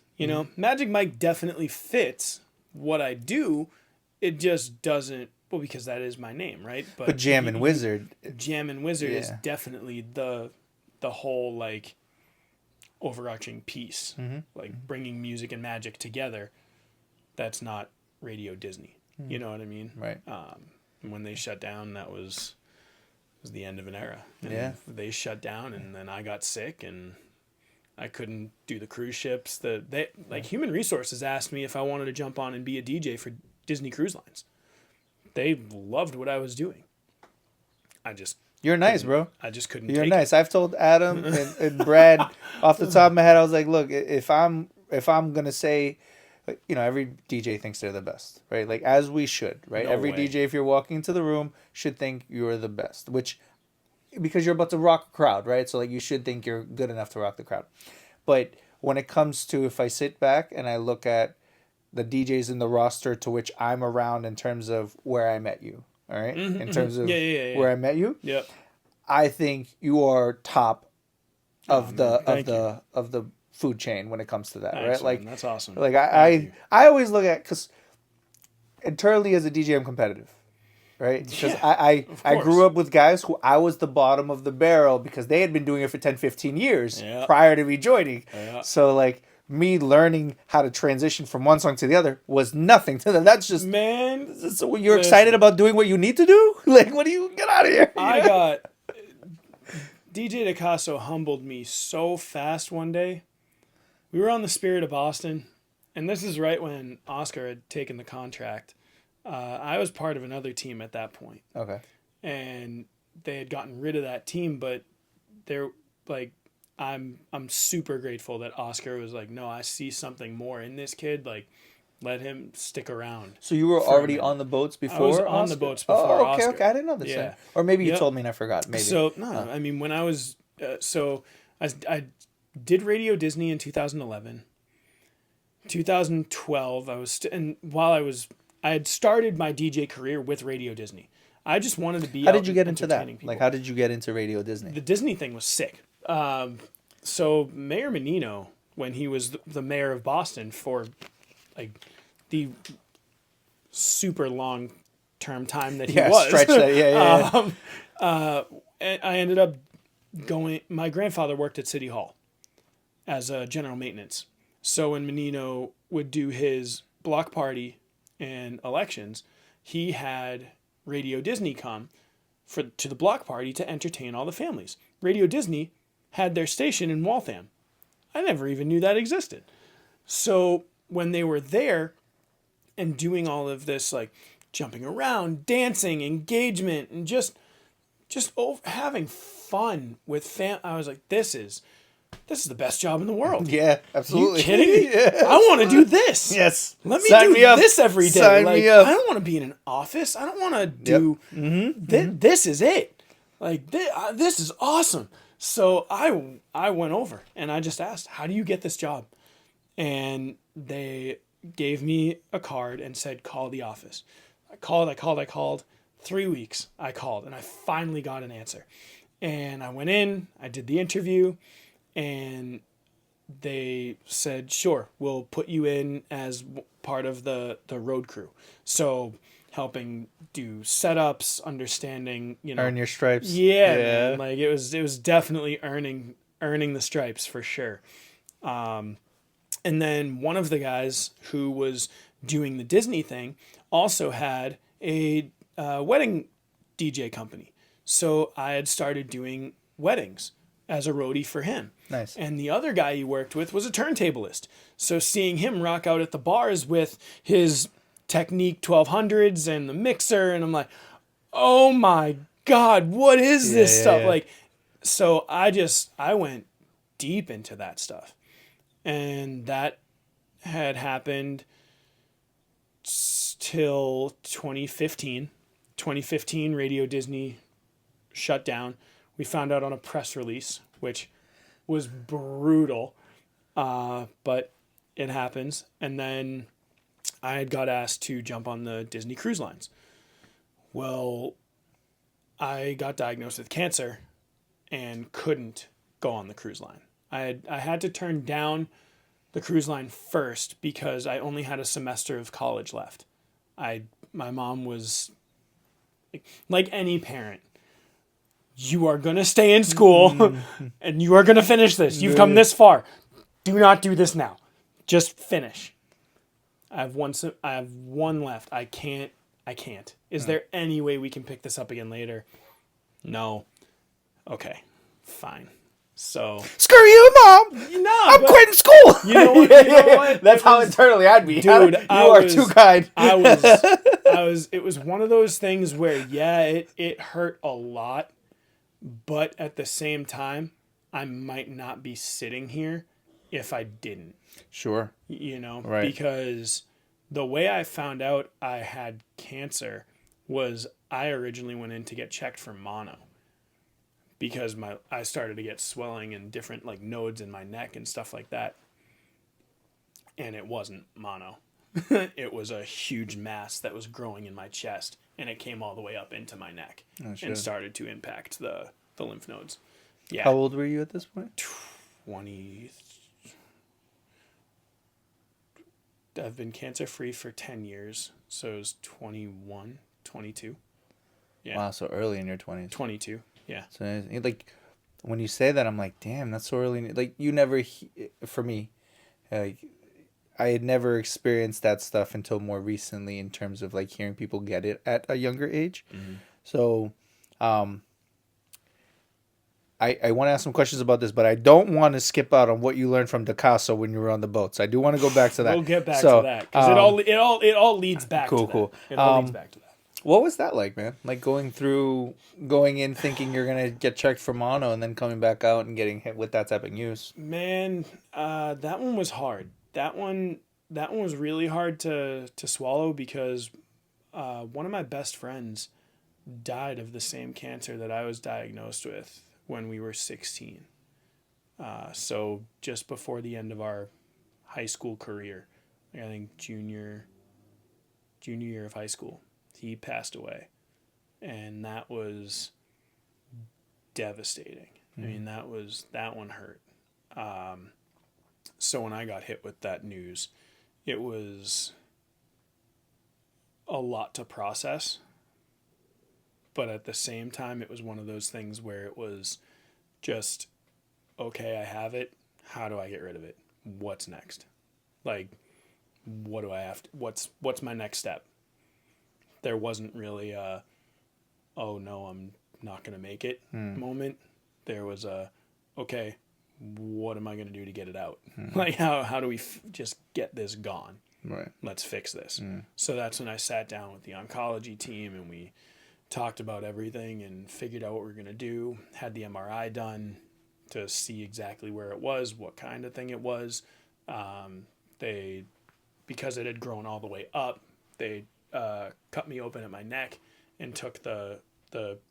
Magic Mike definitely fits what I do. It just doesn't, because that is my name, right? But Jammin Wizard is definitely the whole overarching piece. Bringing music and magic together. That's not Radio Disney. You know what I mean? Right. When they shut down, that was the end of an era. And they shut down, and then I got sick, and I couldn't do the cruise ships. Human Resources asked me if I wanted to jump on and be a DJ for Disney Cruise Lines. They loved what I was doing. You're nice, bro. I just couldn't. You're nice. I've told Adam and Brad off the top of my head. I was like, look, if I'm gonna say. Every DJ thinks they're the best, right? As we should, right? No Every way. DJ, if you're walking into the room, should think you're the best, because you're about to rock a crowd, right? So, you should think you're good enough to rock the crowd. But when it comes to, if I sit back and I look at the DJs in the roster to which I'm around in terms of where I met you, all right? In terms of where I met you, I think you are top of the food chain when it comes to that. Thanks, right? Man. That's awesome. I always look at, because internally as a DJ I'm competitive, right? Because I grew up with guys who I was the bottom of the barrel because they had been doing it for 10, 15 years prior to me joining. So me learning how to transition from one song to the other was nothing to them. That's just, Man, so you're excited about doing what you need to do? Like, what do you, get out of here? I got DJ DeCasso humbled me so fast one day. We were on the Spirit of Boston, and this is right when Oscar had taken the contract. I was part of another team at that point, Okay. and they had gotten rid of that team, but they're like, I'm super grateful that Oscar was like, no, I see something more in this kid. Like, let him stick around. So you were for a already minute. on the boats before? I was on Oscar? the boats before Oh, okay, Oscar. okay. I didn't know this. Yeah. Or maybe you Yep. told me and I forgot. Maybe. So no, I mean when I was I did Radio Disney in 2011. 2012 and while I had started my DJ career with Radio Disney. I just wanted to be. How out did you get and into that? entertaining people. Like, how did you get into Radio Disney? The Disney thing was sick. So Mayor Menino, when he was the mayor of Boston for like the super long term time that he was, stretch that. Yeah. and I ended up going. My grandfather worked at City Hall as a general maintenance. So when Menino would do his block party and elections, he had Radio Disney come to the block party to entertain all the families. Radio Disney had their station in Waltham. I never even knew that existed. So when they were there and doing all of this, like jumping around, dancing, engagement, and just having fun with I was like, this is the best job in the world. Yeah, absolutely. You kidding me? Yeah. I want to do this. Yes. Let me Sign do me up. this every day. Sign like, me up. I don't want to be in an office. I don't want to do. This is it. Like this is awesome. So I went over and I just asked, how do you get this job? And they gave me a card and said, call the office. I called. 3 weeks I called and I finally got an answer. And I went in, I did the interview, and they said, sure, we'll put you in as part of the road crew. So helping do setups, understanding, Earn your stripes. Yeah, man. Like it was definitely earning the stripes for sure. And then one of the guys who was doing the Disney thing also had a wedding DJ company. So I had started doing weddings as a roadie for him. Nice. And the other guy he worked with was a turntablist. So seeing him rock out at the bars with his Technique 1200s and the mixer, and I'm like, oh my God, what is this stuff? Yeah. Like, so I went deep into that stuff. And that had happened till 2015. 2015, Radio Disney shut down. We found out on a press release, which was brutal, but it happens. And then I had got asked to jump on the Disney Cruise Lines. Well, I got diagnosed with cancer and couldn't go on the cruise line. I had to turn down the cruise line first because I only had a semester of college left. My mom was like any parent. You are going to stay in school and you are going to finish this. You've come this far. Do not do this now. Just finish. I have one left. I can't. Is there any way we can pick this up again later? No. Okay. Fine. So Screw you, Mom! no, I'm quitting school! You know what? You know what? That's how internally I'd be. Dude, you are too kind. I was. It was one of those things where it hurt a lot, but at the same time, I might not be sitting here if I didn't. Sure. You know, Right. because the way I found out I had cancer was I originally went in to get checked for mono. Because I started to get swelling and different like nodes in my neck and stuff like that. And it wasn't mono. It was a huge mass that was growing in my chest, and it came all the way up into my neck and started to impact the lymph nodes. Yeah. How old were you at this point? 20. I've been cancer free for 10 years. So it was 21, 22. Yeah. Wow, so early in your 20s. 22. Yeah. So, like, when you say that, I'm like, damn, that's so early. Like, you never, for me, Like, I had never experienced that stuff until more recently in terms of like hearing people get it at a younger age. So, um, I want to ask some questions about this, but I don't want to skip out on what you learned from Picasso when you were on the boats. I do want to go back to that. We'll get back to So, that because it all leads back cool, to cool. that. It all leads back to that. What was that like, man? Like going in thinking you're gonna get checked for mono and then coming back out and getting hit with that type of news. Man, that one was hard. That one was really hard to swallow because one of my best friends died of the same cancer that I was diagnosed with when we were 16. So just before the end of our high school career, like I think junior year of high school, he passed away, and that was devastating. I mean, that one hurt. So when I got hit with that news, it was a lot to process, but at the same time, it was one of those things where it was just, okay, I have it. How do I get rid of it? What's next? Like, what do I have to, what's my next step? There wasn't really a, oh no, I'm not going to make it moment. There was a, okay, what am I going to do to get it out? Like, how do we just get this gone? Right. Let's fix this. So that's when I sat down with the oncology team and we talked about everything and figured out what we were going to do, had the MRI done to see exactly where it was, what kind of thing it was. They, because it had grown all the way up, they cut me open at my neck and took the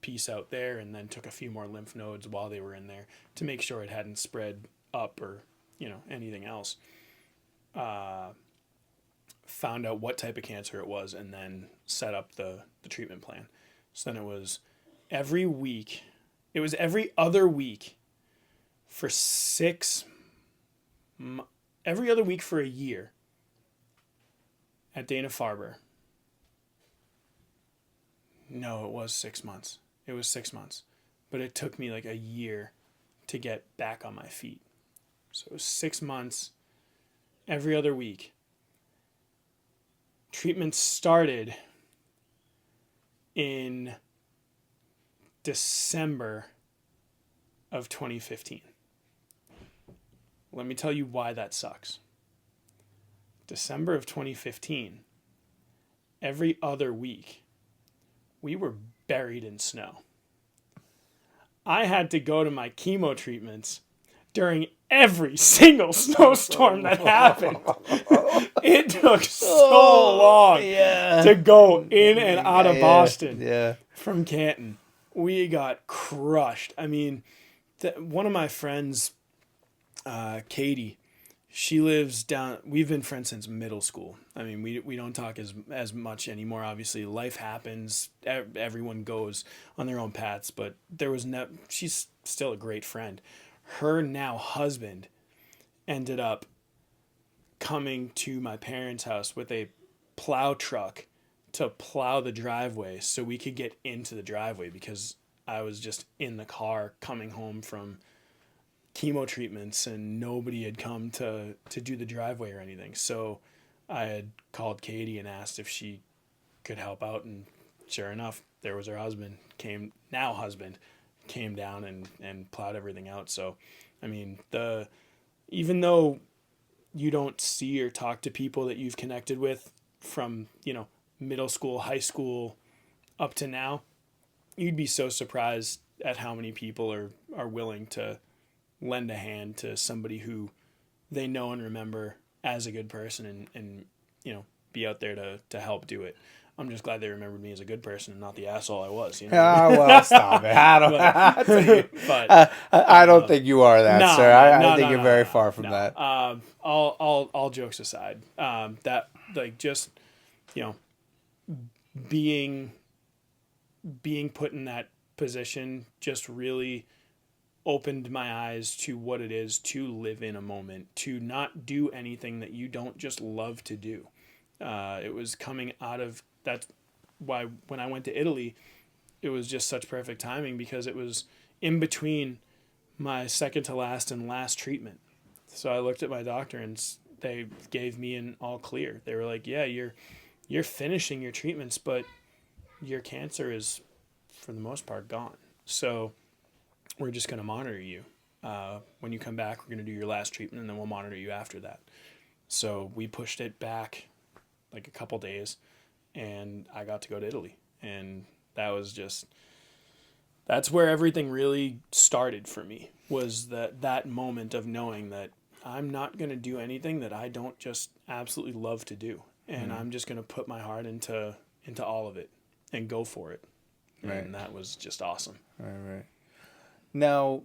piece out there and then took a few more lymph nodes while they were in there to make sure it hadn't spread up or, anything else. Found out what type of cancer it was and then set up the treatment plan. So then it was every week. It was every other week for every other week for a year at Dana-Farber. No, it was 6 months. It was 6 months. But it took me like a year to get back on my feet. So it was 6 months, every other week. Treatment started in December of 2015. Let me tell you why that sucks. December of 2015, every other week, we were buried in snow. I had to go to my chemo treatments during every single snowstorm that happened. It took so long to go in and out of Boston from Canton. We got crushed. I mean, one of my friends, Katie, she lives down. We've been friends since middle school. I mean, we don't talk as much anymore. Obviously, life happens. Everyone goes on their own paths. But she's still a great friend. Her now husband ended up coming to my parents' house with a plow truck to plow the driveway so we could get into the driveway because I was just in the car coming home from chemo treatments and nobody had come to do the driveway or anything. So I had called Katie and asked if she could help out, and sure enough, there was her husband came down and plowed everything out. So, I mean, even though you don't see or talk to people that you've connected with from, middle school, high school up to now, you'd be so surprised at how many people are willing to lend a hand to somebody who they know and remember as a good person and be out there to help do it. I'm just glad they remembered me as a good person and not the asshole I was. Well, stop it. I don't think you are that, sir. I think you're very far from that. All jokes aside, that like just being put in that position just really opened my eyes to what it is to live in a moment, to not do anything that you don't just love to do. It was coming out of that's why when I went to Italy, it was just such perfect timing because it was in between my second to last and last treatment. So I looked at my doctor and they gave me an all clear. They were like, yeah, you're finishing your treatments, but your cancer is for the most part gone. So we're just going to monitor you. When you come back, we're going to do your last treatment, and then we'll monitor you after that. So we pushed it back like a couple days, and I got to go to Italy. And that was just, that's where everything really started for me, was that moment of knowing that I'm not going to do anything that I don't just absolutely love to do. And I'm just going to put my heart into all of it and go for it. Right. And that was just awesome. Right. Now,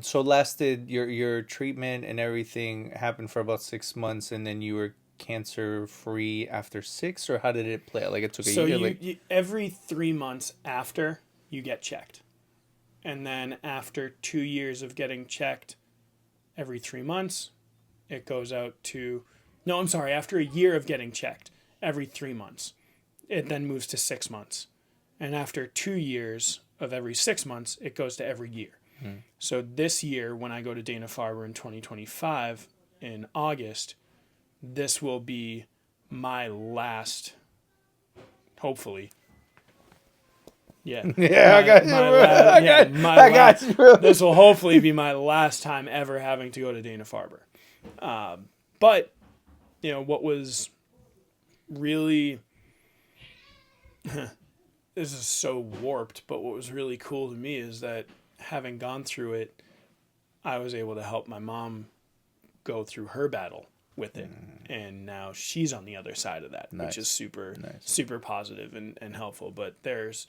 so lasted your treatment and everything happened for about 6 months, and then you were cancer free after 6, or how did it play out? Like it took a So year. you every 3 months after you get checked, and then after 2 years of getting checked, every 3 months, it goes out to, no, I'm sorry, after a year of getting checked, every 3 months, it then moves to 6 months, and after 2 years of every 6 months, it goes to every year. So this year, when I go to Dana-Farber in 2025 in August, this will be my last, hopefully. Yeah. Yeah, I got you. I got you, bro. This will hopefully be my last time ever having to go to Dana-Farber. But, what was really, this is so warped, but what was really cool to me is that having gone through it, I was able to help my mom go through her battle with it. And now she's on the other side of that, which is super positive and helpful. But there's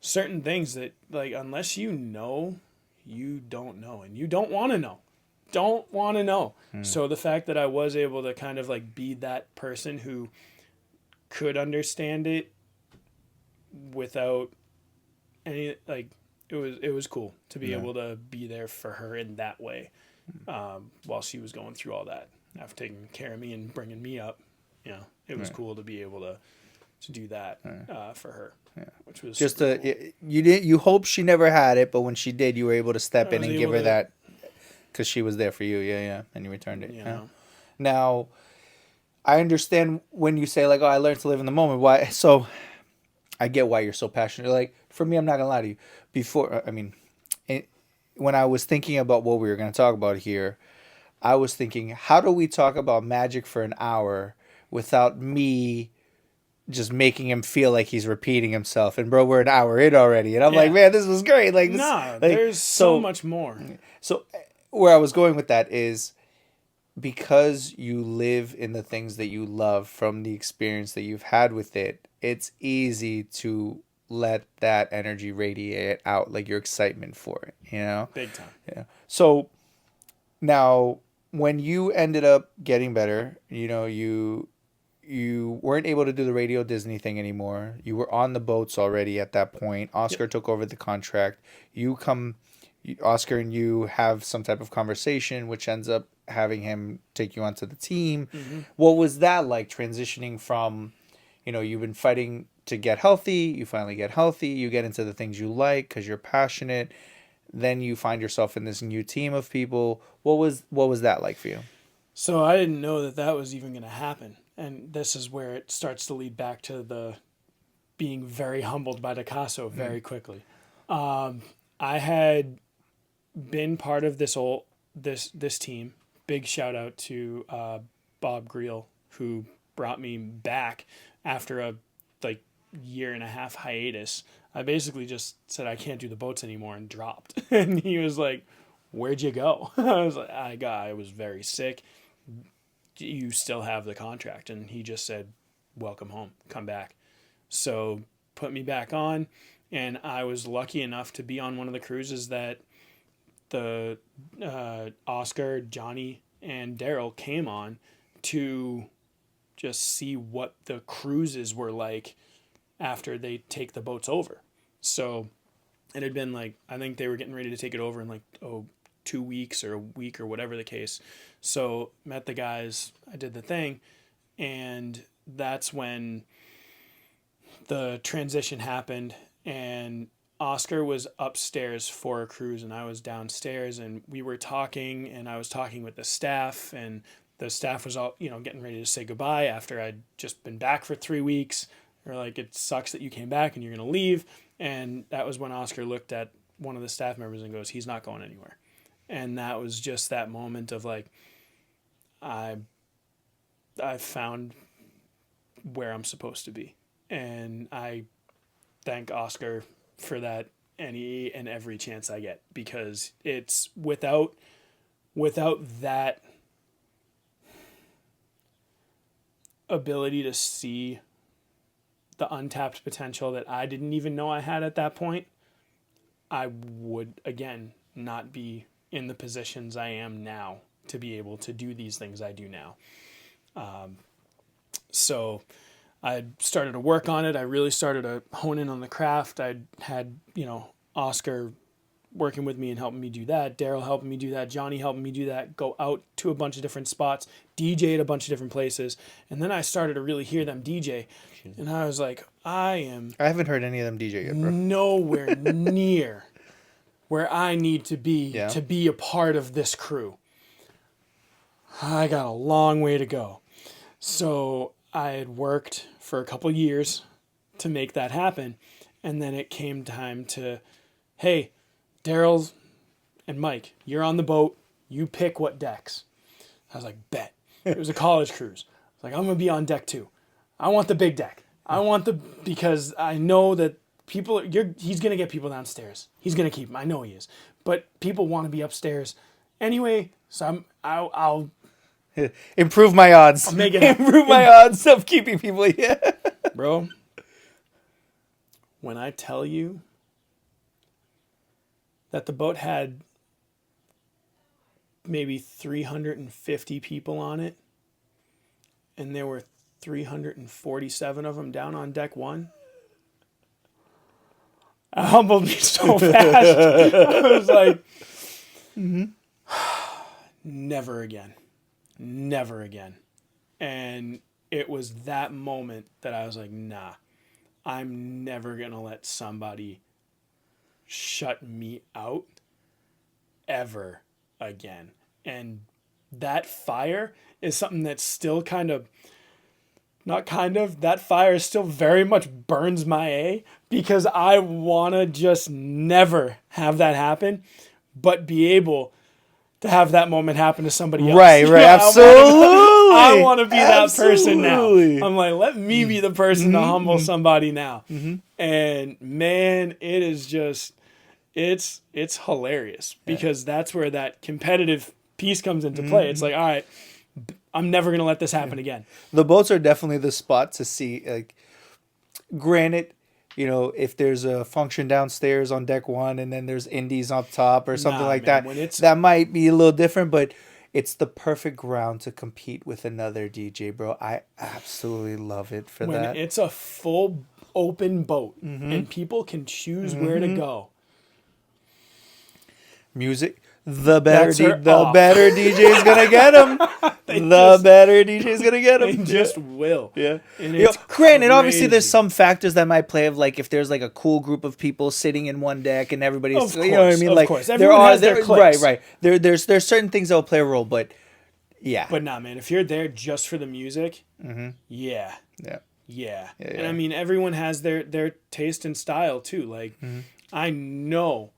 certain things that, like, unless you know, you don't know, and you don't want to know. Don't want to know. So the fact that I was able to kind of like be that person who could understand it without any, like, it was cool to be able to be there for her in that way, while she was going through all that, after taking care of me and bringing me up. It was cool to be able to do that for her, which was Just cool. you hope she never had it, but when she did, you were able to step I in was and able give her to- that, because she was there for you. Yeah, and you returned it. you Yeah. know. Now, I understand when you say like, "Oh, I learned to live in the moment." Why? So, I get why you're so passionate. Like for me, I'm not gonna lie to you. Before, I mean, when I was thinking about what we were gonna talk about here, I was thinking, how do we talk about magic for an hour without me just making him feel like he's repeating himself? And bro, we're an hour in already, and I'm like, Yeah. man, this was great. Like, this, No, like there's so much more. So, where I was going with that is because you live in the things that you love from the experience that you've had with it, it's easy to let that energy radiate out, like your excitement for it, Big time. Yeah. So now, when you ended up getting better, you weren't able to do the Radio Disney thing anymore. You were on the boats already at that point. Oscar took over the contract. Oscar and you have some type of conversation, which ends up having him take you onto the team. What was that like, transitioning from, you've been fighting to get healthy, you finally get healthy, you get into the things you like because you're passionate, then you find yourself in this new team of people. What was that like for you? So I didn't know that was even going to happen. And this is where it starts to lead back to the being very humbled by Picasso very quickly. I had been part of this team. Big shout out to Bob Greel, who brought me back after a year and a half hiatus. I basically just said I can't do the boats anymore and dropped. And he was like, "Where'd you go?" I was like, I was very sick. You still have the contract." And he just said, "Welcome home, come back." So put me back on, and I was lucky enough to be on one of the cruises that the Oscar, Johnny, and Daryl came on to just see what the cruises were like after they take the boats over. So it had been I think they were getting ready to take it over in 2 weeks or a week or whatever the case. So met the guys, I did the thing, and that's when the transition happened, and Oscar was upstairs for a cruise and I was downstairs, and we were talking, and I was talking with the staff, and the staff was all, getting ready to say goodbye after I'd just been back for 3 weeks. They're like, it sucks that you came back and you're going to leave. And that was when Oscar looked at one of the staff members and goes, he's not going anywhere. And that was just that moment of like, I found where I'm supposed to be. And I thank Oscar for that any and every chance I get, because it's without that ability to see the untapped potential that I didn't even know I had at that point, I would again not be in the positions I am now to be able to do these things I do now. So I started to work on it. I really started to hone in on the craft. I had, Oscar working with me and helping me do that. Daryl helping me do that. Johnny helping me do that. Go out to a bunch of different spots, DJ at a bunch of different places. And then I started to really hear them DJ. And I was like, I haven't heard any of them DJ yet, bro. Nowhere near where I need to be a part of this crew. I got a long way to go. So I had worked for a couple years to make that happen. And then it came time to, hey, Daryl and Mike, you're on the boat. You pick what decks. I was like, bet. It was a college cruise. I was like, I'm going to be on deck 2. I want the big deck. Because I know that he's going to get people downstairs. He's going to keep them. I know he is. But people want to be upstairs anyway. So I'll improve my odds. I'll make it improve my odds of keeping people here. Bro, when I tell you that the boat had maybe 350 people on it, and there were 347 of them down on deck 1, it humbled me so fast. I was like, never again. Never again. And it was that moment that I was like, nah, I'm never going to let somebody shut me out ever again. And that fire is something that's still that fire still very much burns my A, because I want to just never have that happen, but be able to have that moment happen to somebody else. Right, absolutely. I want to be that person now. I'm like, let me be the person to humble somebody now. And man, it is just, it's hilarious, because that's where that competitive piece comes into play. It's like, all right, I'm never going to let this happen again. The boats are definitely the spot to see. Like, granted, if there's a function downstairs on deck 1 and then there's indies up top or something that, that might be a little different, but it's the perfect ground to compete with another DJ, bro. I absolutely love it for that. When it's a full open boat and people can choose where to go. Music. The better DJ is gonna get them. Better DJ is gonna get them. They just will. Yeah. And it's granted, obviously, there's some factors that might play of, like, if there's like a cool group of people sitting in one deck and everybody's, of course, you know what I mean? Of course, everyone has their cliques. Right. There's certain things that will play a role, but yeah. But nah, man, if you're there just for the music, Yeah. And I mean, everyone has their taste and style too. Like, I know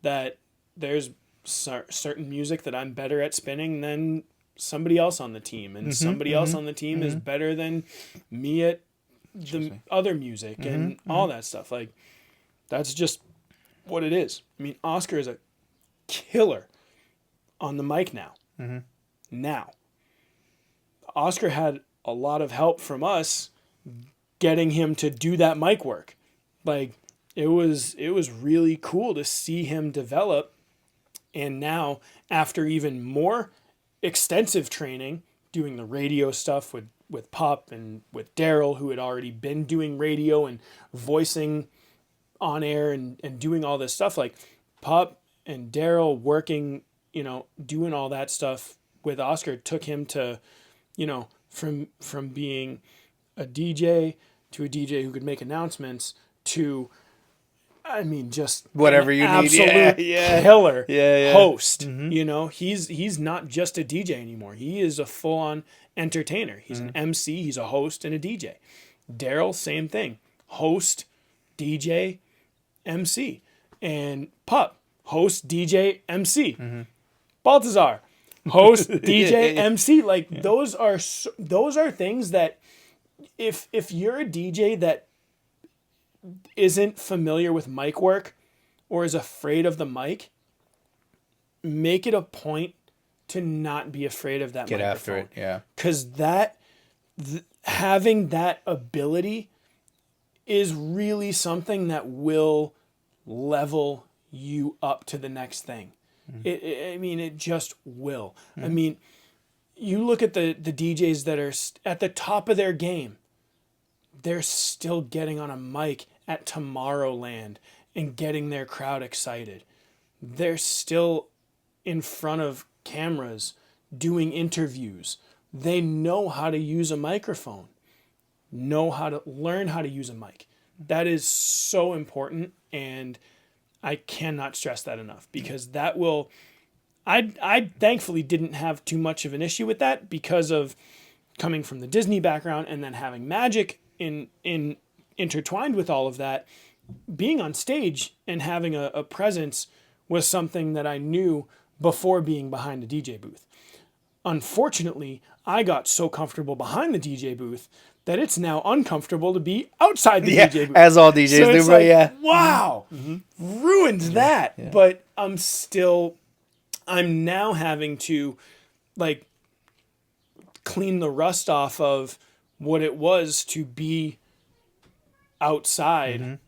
that there's certain music that I'm better at spinning than somebody else on the team, and somebody else on the team is better than me at the other music and all that stuff. Like, that's just what it is. I mean, Oscar is a killer on the mic now. Now, Oscar had a lot of help from us getting him to do that mic work. Like, it was really cool to see him develop. And now, after even more extensive training, doing the radio stuff with Pop and with Daryl, who had already been doing radio and voicing on air and doing all this stuff, like Pop and Daryl working, doing all that stuff with Oscar took him to, from being a DJ to a DJ who could make announcements to I mean, just Whatever an you need. absolute Yeah. killer Yeah. host. Mm-hmm. You know, he's not just a DJ anymore. He is a full on entertainer. He's an MC. He's a host and a DJ. Daryl, same thing. Host, DJ, MC, and Pup, host, DJ, MC. Baltazar, host, DJ, MC. Like those are things that if you're a DJ that isn't familiar with mic work or is afraid of the mic, make it a point to not be afraid of that Get microphone. after it. Yeah. Because having that ability is really something that will level you up to the next thing. I mean, it just will. I mean, you look at the DJs that are at the top of their game, they're still getting on a mic at Tomorrowland and getting their crowd excited. They're still in front of cameras doing interviews. They know how to use a microphone, know how to learn how to use a mic. That is so important, and I cannot stress that enough, because that will... I thankfully didn't have too much of an issue with that because of coming from the Disney background and then having magic in intertwined with all of that. Being on stage and having a presence was something that I knew before being behind the DJ booth. Unfortunately, I got so comfortable behind the DJ booth that it's now uncomfortable to be outside the DJ booth. As all DJs So do, it's bro. like, Yeah. wow, ruined that. Yeah. But I'm now having to like clean the rust off of what it was to be outside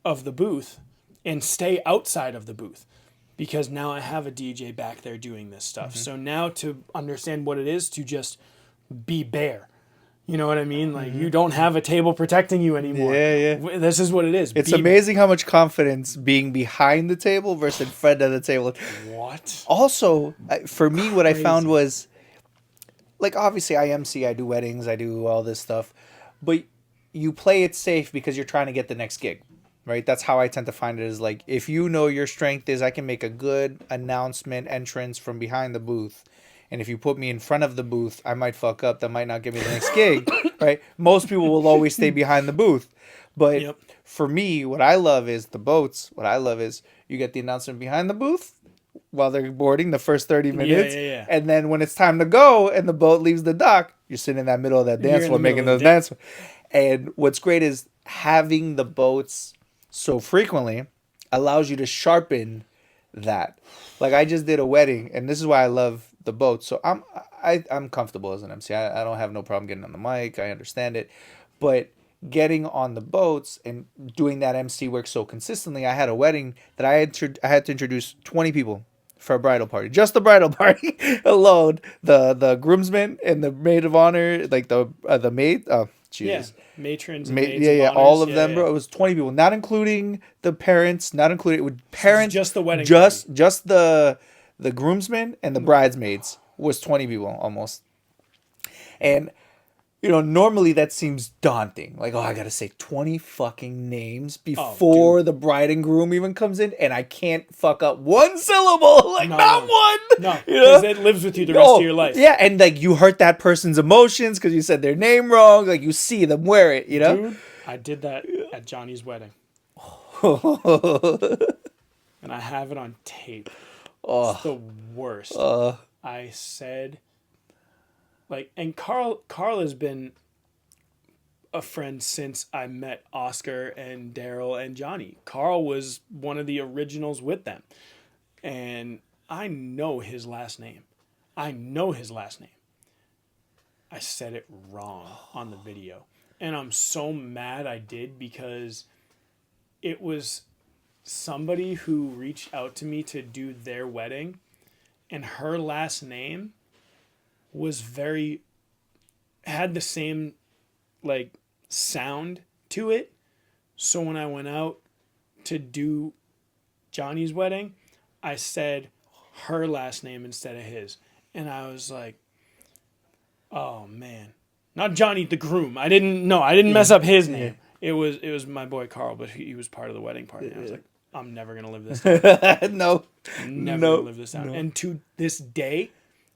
of the booth and stay outside of the booth, because now I have a DJ back there doing this stuff. So now to understand what it is to just be bare. You know what I mean? Like, you don't have a table protecting you anymore. Yeah. This is what it is. It's Be amazing how much confidence being behind the table versus in front of the table. bare. What? Also, for me, what I found Crazy. was, like, obviously I MC, I do weddings, I do all this stuff, but you play it safe because you're trying to get the next gig, right? That's how I tend to find it, is like, if you know your strength is I can make a good announcement entrance from behind the booth, and if you put me in front of the booth, I might fuck up. That might not give me the next gig, right? Most people will always stay behind the booth. But Yep. for me, what I love is the boats. What I love is you get the announcement behind the booth while they're boarding the first 30 minutes. Yeah. And then when it's time to go and the boat leaves the dock, you're sitting in that middle of that You're dance in floor the middle making of those the dance. And what's great is having the boats so frequently allows you to sharpen that. Like, I just did a wedding, and this is why I love the boats. So I'm comfortable as an MC. I don't have no problem getting on the mic. I understand it. But getting on the boats and doing that MC work so consistently, I had a wedding that I had to introduce 20 people for a bridal party. Just the bridal party alone. The groomsmen and the maid of honor, like the maid. Oh, Jesus. Yeah. Matrons and maids Yeah, of yeah, honors. all of Yeah, them, yeah. bro. It was 20 people, not including the parents, not including with parents. Just the wedding just the groomsmen and the bridesmaids was 20 people almost. And normally that seems daunting. Like, oh, I gotta say 20 fucking names before the bride and groom even comes in, and I can't fuck up one syllable. Like, not one. No, because it lives with you the rest of your life. Yeah, and like you hurt that person's emotions because you said their name wrong. Like, you see them wear it, Dude, I did that at Johnny's wedding. And I have it on tape. It's the worst. I said, like, and Carl has been a friend since I met Oscar and Daryl and Johnny. Carl was one of the originals with them. And I know his last name. I said it wrong on the video. And I'm so mad I did, because it was somebody who reached out to me to do their wedding, and her last name was had the same like sound to it. So when I went out to do Johnny's wedding, I said her last name instead of his. And I was like, oh man. Not Johnny the groom. I didn't mess up his name. It was my boy Carl, but he was part of the wedding party. And I was like, I'm never gonna live this down. No. Never No. gonna live this down. No. And to this day,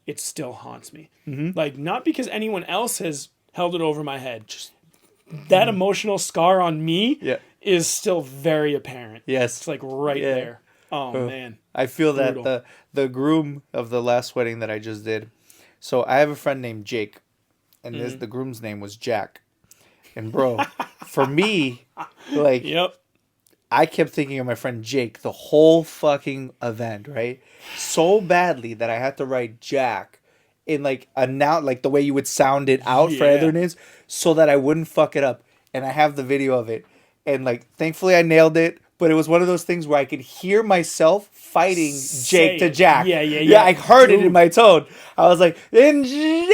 it still haunts me. Mm-hmm. Like, not because anyone else has held it over my head. Just that emotional scar on me Yeah. is still very apparent. Yes. It's like right Yeah. there. Oh man. I feel Brutal. that the groom of the last wedding that I just did. So I have a friend named Jake, and the groom's name was Jack. And bro, for me, like Yep. I kept thinking of my friend Jake the whole fucking event, right? So badly that I had to write Jack in like like the way you would sound it out for Yeah. other names, so that I wouldn't fuck it up. And I have the video of it, and like thankfully I nailed it. But it was one of those things where I could hear myself fighting Jake to Jack. Yeah. I heard it in Dude. my tone. I was like, "In Jake,"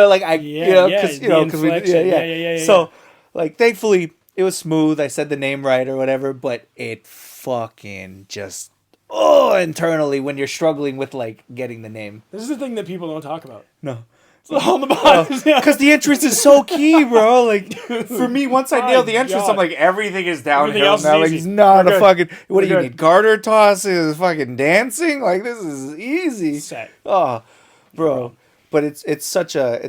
like because the inflection. Yeah. So, like, thankfully it was smooth. I said the name right or whatever, but it fucking just internally when you're struggling with like getting the name. This is the thing that people don't talk about. No. It's on the bottom. Because the entrance is so key, bro. Like, for me, once I My nail the entrance, God. I'm like, everything is Everything downhill else is now. Like, easy. it's not We're a good. fucking. What do you We're need? Garter tosses, fucking dancing? Like, this is easy. Set. Oh, bro. But it's such a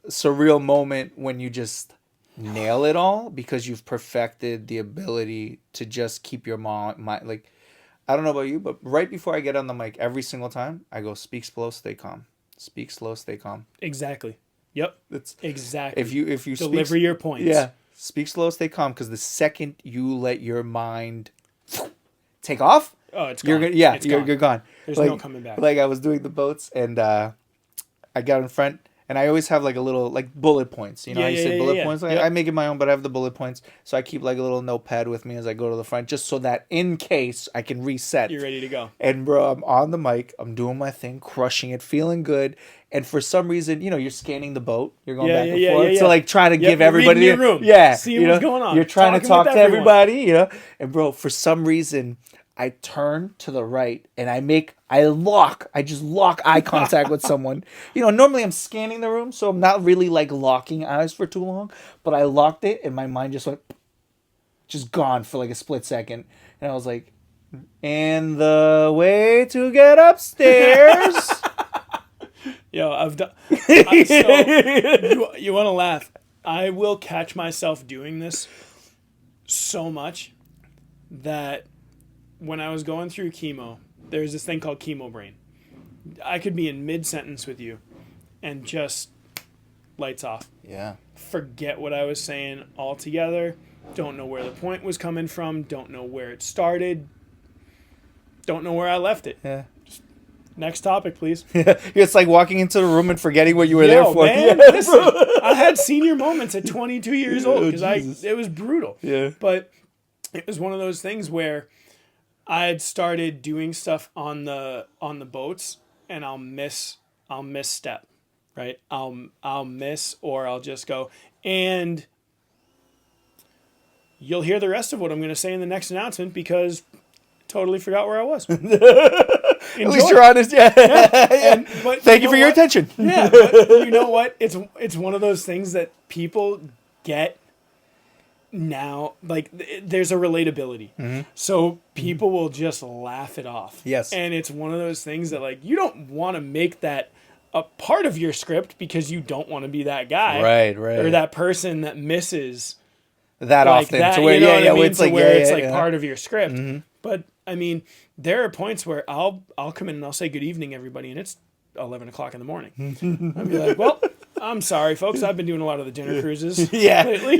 surreal moment when you just nail it all because you've perfected the ability to just keep your mind like. I don't know about you, but right before I get on the mic, every single time I go, speak slow, stay calm. Speak slow, stay calm. Exactly. Yep. It's Exactly. if you deliver your points. Yeah, speak slow, stay calm. Because the second you let your mind take off, Oh, it's you're gone. gone. It's You're gone. gone. There's like, no coming back. Like I was doing the boats, and I got in front, and I always have like a little like bullet points. You know, Yeah, how you say yeah, bullet yeah. points. Like, Yep. I make it my own, but I have the bullet points, so I keep like a little notepad with me as I go to the front, just so that in case I can reset. You're ready to go. And bro, I'm on the mic, I'm doing my thing, crushing it, feeling good. And for some reason, you know, you're scanning the boat, you're going back and forth, so like trying to give you're everybody reading your room. yeah, Seeing you know, what's going on. You're trying to Talking talk with to everyone. everybody, you know. And bro, for some reason, I turn to the right and I just lock eye contact with someone. You know, normally I'm scanning the room, so I'm not really like locking eyes for too long. But I locked it, and my mind just went, just gone for like a split second, and I was like, and the way to get upstairs. Yo, I've done. So, you want to laugh? I will catch myself doing this so much that when I was going through chemo, there's this thing called chemo brain. I could be in mid-sentence with you and just lights off. Yeah. Forget what I was saying altogether. Don't know where the point was coming from. Don't know where it started. Don't know where I left it. Yeah. Next topic, please. It's like walking into the room and forgetting what you were there for. Man, Yeah, listen, bro. I had senior moments at 22 years old Oh, because Jesus. it was brutal. Yeah. But it was one of those things where I had started doing stuff on the boats, and I'll misstep, right? I'll miss, or I'll just go, and you'll hear the rest of what I'm going to say in the next announcement because I totally forgot where I was. At least you're honest. Yeah. But Thank you for your what? attention. Yeah, but you know what? It's one of those things that people get now. Like, there's a relatability, so people will just laugh it off. Yes. And it's one of those things that, like, you don't want to make that a part of your script because you don't want to be that guy, Right. or that person that misses That like often. that. To where, you know what I mean? it's like, where it's yeah, like yeah. part of your script. But I mean, there are points where I'll come in and I'll say good evening, everybody, and it's 11 o'clock in the morning. I'll be like, well, I'm sorry, folks. I've been doing a lot of the dinner cruises Yeah. lately.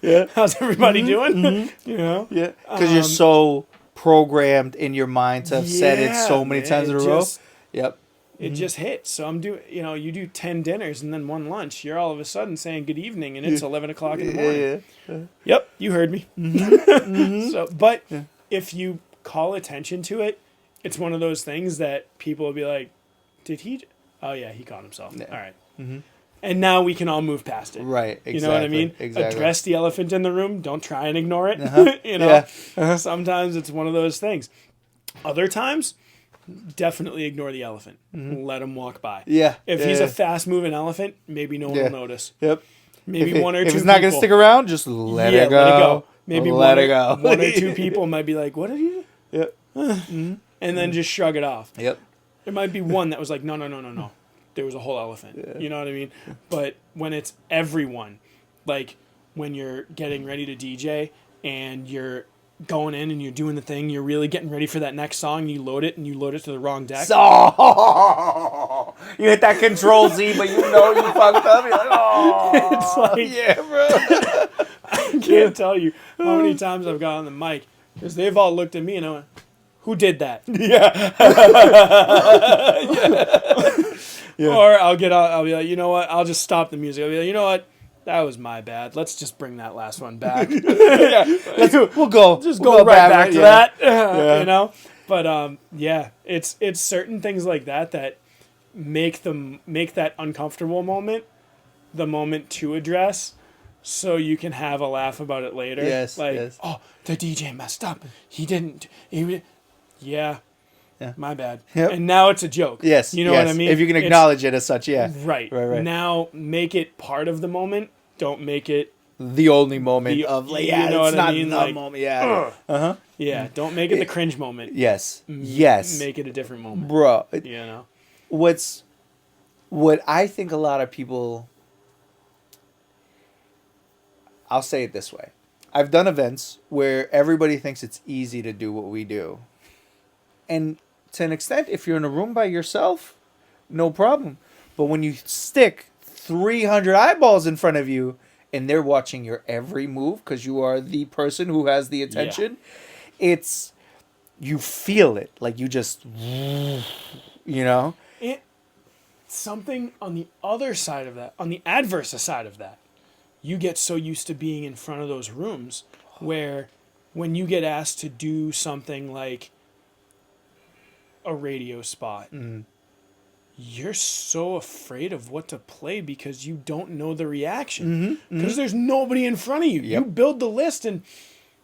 Yeah. How's everybody doing? You know? Yeah. Because you're so programmed in your mind to have said it so many man, times in a it row. just- Yep. It just hits. So I'm doing, you do 10 dinners and then one lunch. You're all of a sudden saying good evening, and it's 11 o'clock in the morning. Yeah. Yep, you heard me. So, but if you call attention to it, it's one of those things that people will be like, "Did he? Oh yeah, he caught himself. Yeah. All right." And now we can all move past it. Right. Exactly. You know what I mean? Exactly. Address the elephant in the room. Don't try and ignore it. You know. Yeah. Uh-huh. Sometimes it's one of those things. Other times, definitely ignore the elephant. Let him walk by. Yeah. If yeah, he's yeah. a fast-moving elephant, maybe no one Yeah. will notice. Yep. Maybe one or two If it's not going to people. stick around, just let it go. Let it go. Maybe let it go. one or two people might be like, "What did you?" Yep. And then just shrug it off. Yep. There might be one that was like, "No, no, no, no, no." There was a whole elephant. Yeah. You know what I mean? But when it's everyone, like when you're getting ready to DJ and you're going in and you're doing the thing, you're really getting ready for that next song, you load it to the wrong deck. So you hit that Control Z, but you know you fucked up. You're like, oh, It's like, yeah, bro. I can't tell you how many times I've got on the mic because they've all looked at me and I went, "Who did that?" Yeah. Yeah. Or I'll be like, "You know what? I'll just stop the music. I'll be like, you know what? That was my bad. Let's just bring that last one back. Yeah. We'll go. Just We'll go right back to yeah. that." You know? But yeah, it's certain things like that make that uncomfortable moment the moment to address, so you can have a laugh about it later. Yes, Like, yes. "Oh, the DJ messed up. He didn't. Yeah. My bad." Yep. And now it's a joke. Yes. You know yes. what I mean? If you can acknowledge it as such, yeah. Right. Right. Now make it part of the moment. Don't make it. The only moment The- of, like, you yeah, know it's what I not mean? the Like, moment. Yeah. Uh-huh. Yeah. Don't make it the cringe moment. Yes. Yes. Make it a different moment. Bro. You know? What I think a lot of people, I'll say it this way. I've done events where everybody thinks it's easy to do what we do. And to an extent, if you're in a room by yourself, no problem. But when you stick 300 eyeballs in front of you and they're watching your every move because you are the person who has the attention, you feel it. Like you just, you know? Something on the other side of that, on the adverse side of that, you get so used to being in front of those rooms where when you get asked to do something like a radio spot, you're so afraid of what to play because you don't know the reaction. Because there's nobody in front of you. Yep. You build the list and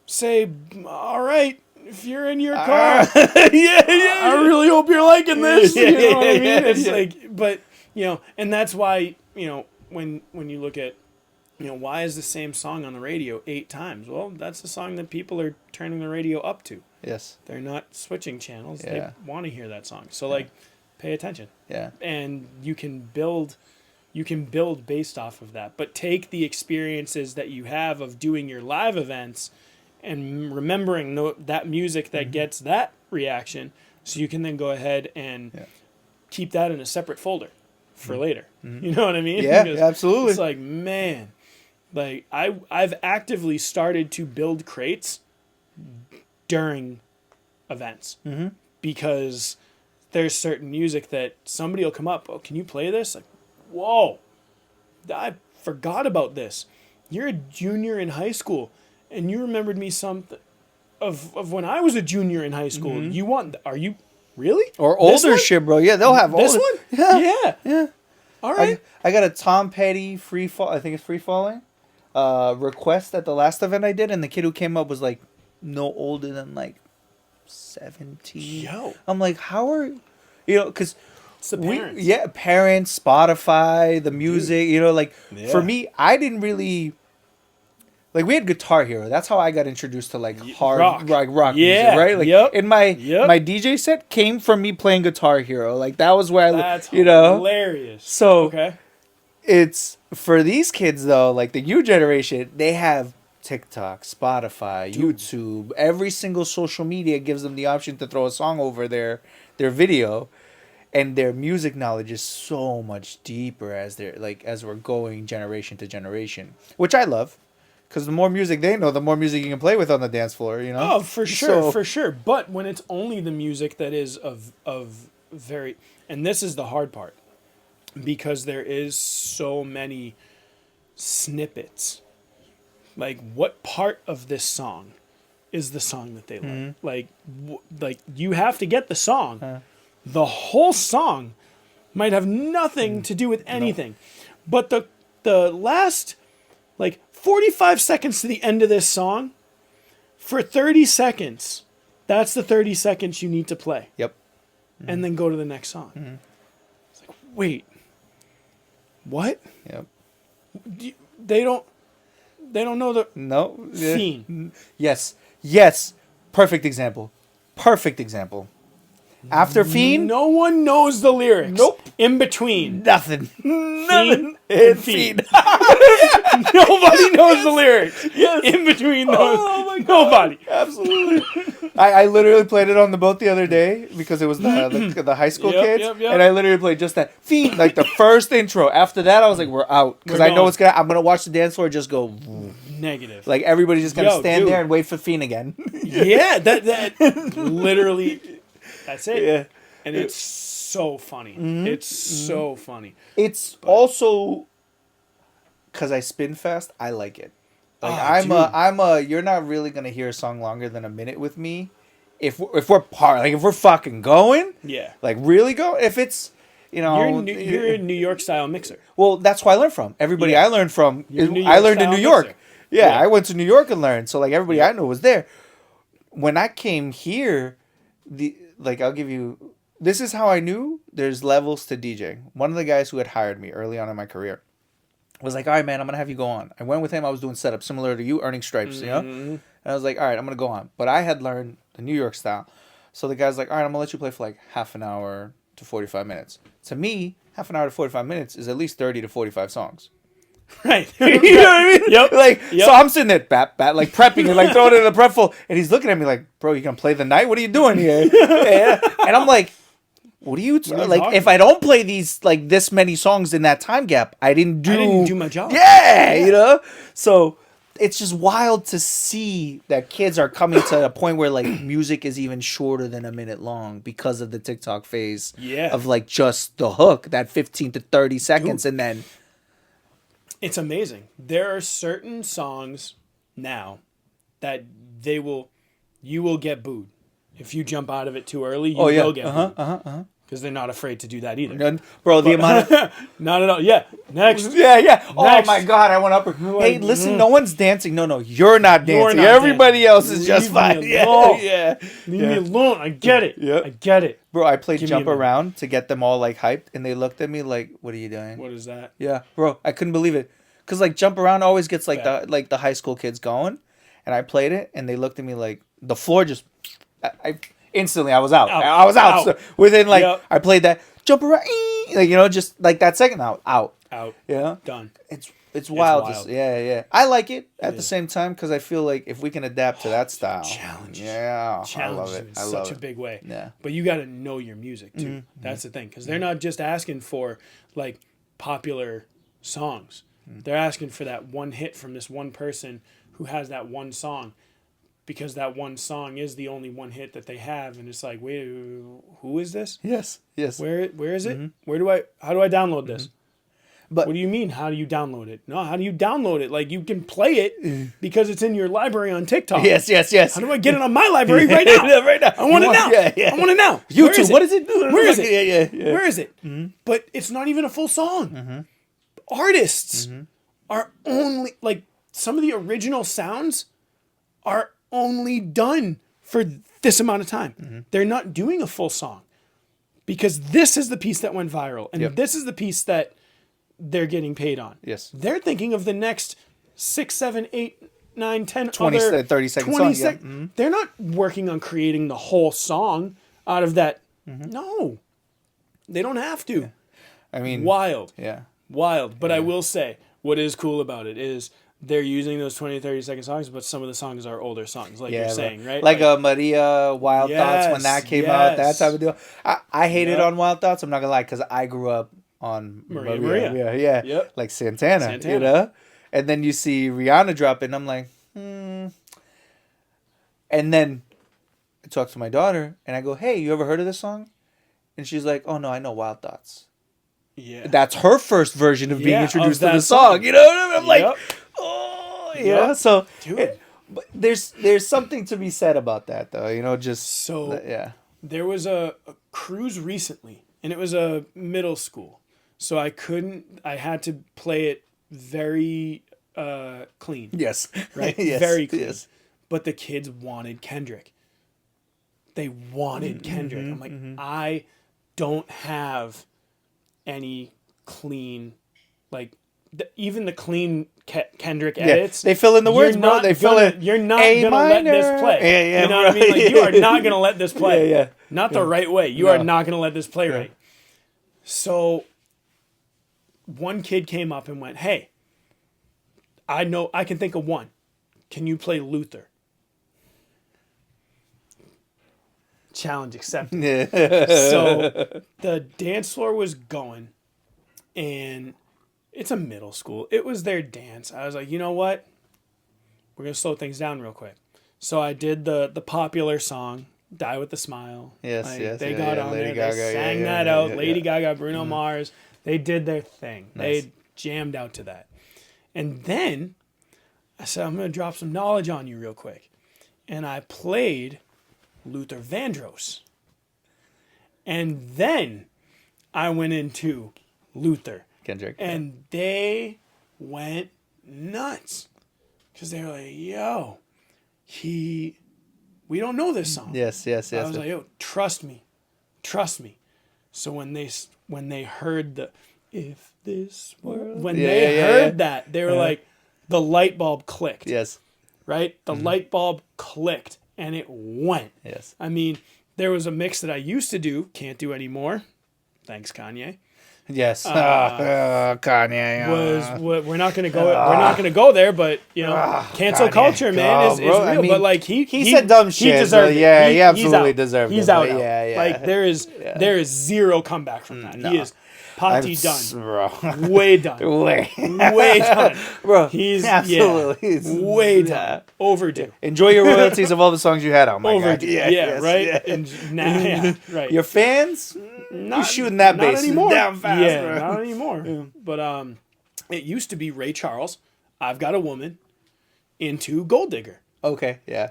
say, "All right, if you're in your car, I really hope you're liking this." You know what I mean? It's like, but, you know, and that's why, you know, when you look at, you know, why is the same song on the radio 8 times? Well, that's the song that people are turning the radio up to. Yes. They're not switching channels. Yeah. They want to hear that song. So, like, pay attention. Yeah. And you can build based off of that. But take the experiences that you have of doing your live events and remembering that music that gets that reaction, so you can then go ahead and keep that in a separate folder for later. You know what I mean? Yeah, Because absolutely. it's like, man, like I've actively started to build crates during events because there's certain music that somebody will come up, "Oh, can you play this?" Like, whoa, I forgot about this. You're a junior in high school and you remembered me something of when I was a junior in high school. Are you really? Or This older one? shit, bro. Yeah, they'll have This older. one? Yeah. Yeah. All right. I got a Tom Petty free fall. I think it's free falling. Request at the last event I did, and the kid who came up was like no older than like 17. Yo. I'm like, how are you know? Because It's the parents. parents, Spotify, the music. You know, like for me, I didn't really. Like we had Guitar Hero. That's how I got introduced to like hard rock Yeah. music, right? Like Yep. in my Yep. my DJ set came from me playing Guitar Hero. Like that was where That's So hilarious. Okay. it's for these kids though, like the new generation, they have TikTok, Spotify, YouTube, every single social media gives them the option to throw a song over their video, and their music knowledge is so much deeper as we're going generation to generation, which I love. Because the more music they know, the more music you can play with on the dance floor, you know? Oh, for sure, for sure. But when it's only the music that is of very... And this is the hard part. Because there is so many snippets. Like, what part of this song is the song that they like? Like, you have to get the song. The whole song might have nothing to do with anything. But the last... like 45 seconds to the end of this song, for 30 seconds, that's the 30 seconds you need to play. Yep. And then go to the next song. It's like, wait, what? Yep. They don't know the No. Yeah. Fiend. Yes. Yes. Perfect example. Perfect example. After Fiend, No one knows the lyrics. Nope. In between. nothing. Nothing. and Fiend. Nobody knows the lyrics. Yes. In between those. Oh my God. Nobody. Absolutely. I literally played it on the boat the other day because it was the high school Yep, kids, yep, yep. and I literally played just that Fiend, like the first intro. After that, I was like, "We're out," because We're I know going. it's gonna. I'm gonna watch the dance floor just go. Negative. Like everybody's just gonna Yo, stand dude. there and wait for Fiend again. Yeah, that literally, that's it. Yeah. And it's so funny. It's so funny. It's also because I spin fast. I like it. Like Oh, I'm a. You're not really gonna hear a song longer than a minute with me, if we're fucking going. Yeah. Like really go. If it's You're a New York style mixer. Well, that's who I learned from. Everybody Yeah. I learned from. You're a New I York learned in style New York. mixer. Yeah, Yeah. I went to New York and learned. So like everybody I know was there. When I came here, I'll give you. This is how I knew there's levels to DJing. One of the guys who had hired me early on in my career was like, "All right, man, I'm gonna have you go on." I went with him. I was doing setup similar to you, earning stripes, you know. And I was like, "All right, I'm gonna go on." But I had learned the New York style, so the guy's like, "All right, I'm gonna let you play for like half an hour to 45 minutes." To me, half an hour to 45 minutes is at least 30 to 45 songs. Right. You know what I mean? Yep. Like, Yep. so I'm sitting there, like prepping and like throwing it in the prep full, and he's looking at me like, "Bro, you gonna play the night? What are you doing here?" Yeah. And I'm like, "What are you are you like? talking If I don't play these like this many songs in that time gap, I didn't do my job." Yeah, you know. So it's just wild to see that kids are coming to a point where like music is even shorter than a minute long because of the TikTok phase. Yeah. Of like just the hook, that 15 to 30 seconds, and then. It's amazing. There are certain songs now that you will get booed. If you jump out of it too early, you will get booed. Because they're not afraid to do that either. Bro, the amount of. Not at all. Yeah. Next. Yeah. Oh Next. my God, I went up. Hey, listen, no one's dancing. No, you're not dancing. You're not Everybody dancing. else is just Leave fine. me Yeah, alone. yeah. Leave me alone. I get it. Yep. I get it. Bro, I played Give me Jump a minute. Around to get them all like hyped, and they looked at me like, "What are you doing?" What is that? Yeah, bro, I couldn't believe it, cause like Jump Around always gets like Yeah. the high school kids going, and I played it, and they looked at me like the floor just, I instantly I was out. Out. I was out. Out. So within like Yep. I played that Jump Around, like just like that second out. Out. Yeah, Done. it's wild. wild. Yeah. I like it at the is. same time because I feel like if we can adapt to that style, Challenges. Yeah, I love Challenges it. in I love such it. a big way. Yeah. But you got to know your music too. That's the thing, because they're not just asking for like popular songs. They're asking for that one hit from this one person who has that one song, because that one song is the only one hit that they have, and it's like, wait, who is this? Yes. Yes. Where is it? How do I download this? But What do you mean? How do you download it? No, how do you download it? Like, you can play it because it's in your library on TikTok. yes. How do I get it on my library right now? Right now. I want it now. Yeah. I want it now. YouTube. What is it? Where is it? Yeah. Where is it? But it's not even a full song. Artists are only like, some of the original sounds are only done for this amount of time. They're not doing a full song because this is the piece that went viral, and Yep. this is the piece that they're getting paid on. Yes. They're thinking of the next 6, 7, 8, 9, 10 20 other 30 second 20 song, yeah. They're not working on creating the whole song out of that. No, they don't have to. I mean, Wild. yeah. Wild. But I will say, what is cool about it is they're using those 20, 30 second songs, but some of the songs are older songs, like you're saying, right? Like Maria Wild Thoughts when that came out, that yes. type of deal. I hated Yep. on Wild Thoughts. I'm not gonna lie, because I grew up on Maria. Yeah. Yep. Like Santana, you know. And then you see Rihanna drop it, and I'm like, And then I talk to my daughter, and I go, "Hey, you ever heard of this song?" And she's like, "Oh no, I know Wild Thoughts." Yeah. That's her first version of being Yeah, introduced of to the that song. song. You know what I mean? I'm like, Yep. oh, yeah. Yep. So, Dude. but there's something to be said about that, though. Just So- yeah. There was a cruise recently, and it was a middle school. So I had to play it very clean, Yes. right? yes. Very clean. Yes. But the kids wanted Kendrick. They wanted Kendrick. I'm like, I don't have any clean, like, even the clean Kendrick edits, they fill in the words, bro. They fill in. You're not A gonna let minor. this play. Yeah, you know what I mean? Like, you are not gonna let this play. Yeah. Not the right way. You are not gonna let this play right. So one kid came up and went, "Hey, I know I can think of one. Can you play Luther?" Challenge accepted. So the dance floor was going, and it's a middle school. It was their dance. I was like, you know what? We're gonna slow things down real quick. So I did the popular song, "Die with a Smile." Yes, They got on Lady there. Gaga, They sang that out. Lady yeah. Gaga, Bruno Mars. They did their thing. Nice. They jammed out to that. And then I said, I'm gonna drop some knowledge on you real quick. And I played Luther Vandross. And then I went into Luther. Kendrick. And they went nuts. Because they were like, yo, we don't know this song. Yes. I was like, yo, trust me. So when they heard the, if this world, when they heard that, they were like, the light bulb clicked. Yes. Right? The light bulb clicked and it went. Yes. I mean, there was a mix that I used to do, can't do anymore. Thanks, Kanye. Yes. Kanye. We're not gonna go. We're not gonna go there, but cancel Kanye. culture, man, is real. I mean, but like he said dumb shit. He deserved it. Yeah, he absolutely out. deserved He's it. out. Yeah. Like there is zero comeback from that. No. He is potty done. Bro. Way done. Way done. Bro. He's absolutely way done. Overdue. Enjoy your royalties of all the songs you had on. My Overdue. God. Yeah, right. Yeah. And now, right. Your fans, you're shooting that not bass anymore. down fast. Yeah, bro. not anymore. But it used to be Ray Charles, "I've Got a Woman," into "Gold Digger." Okay. Yeah.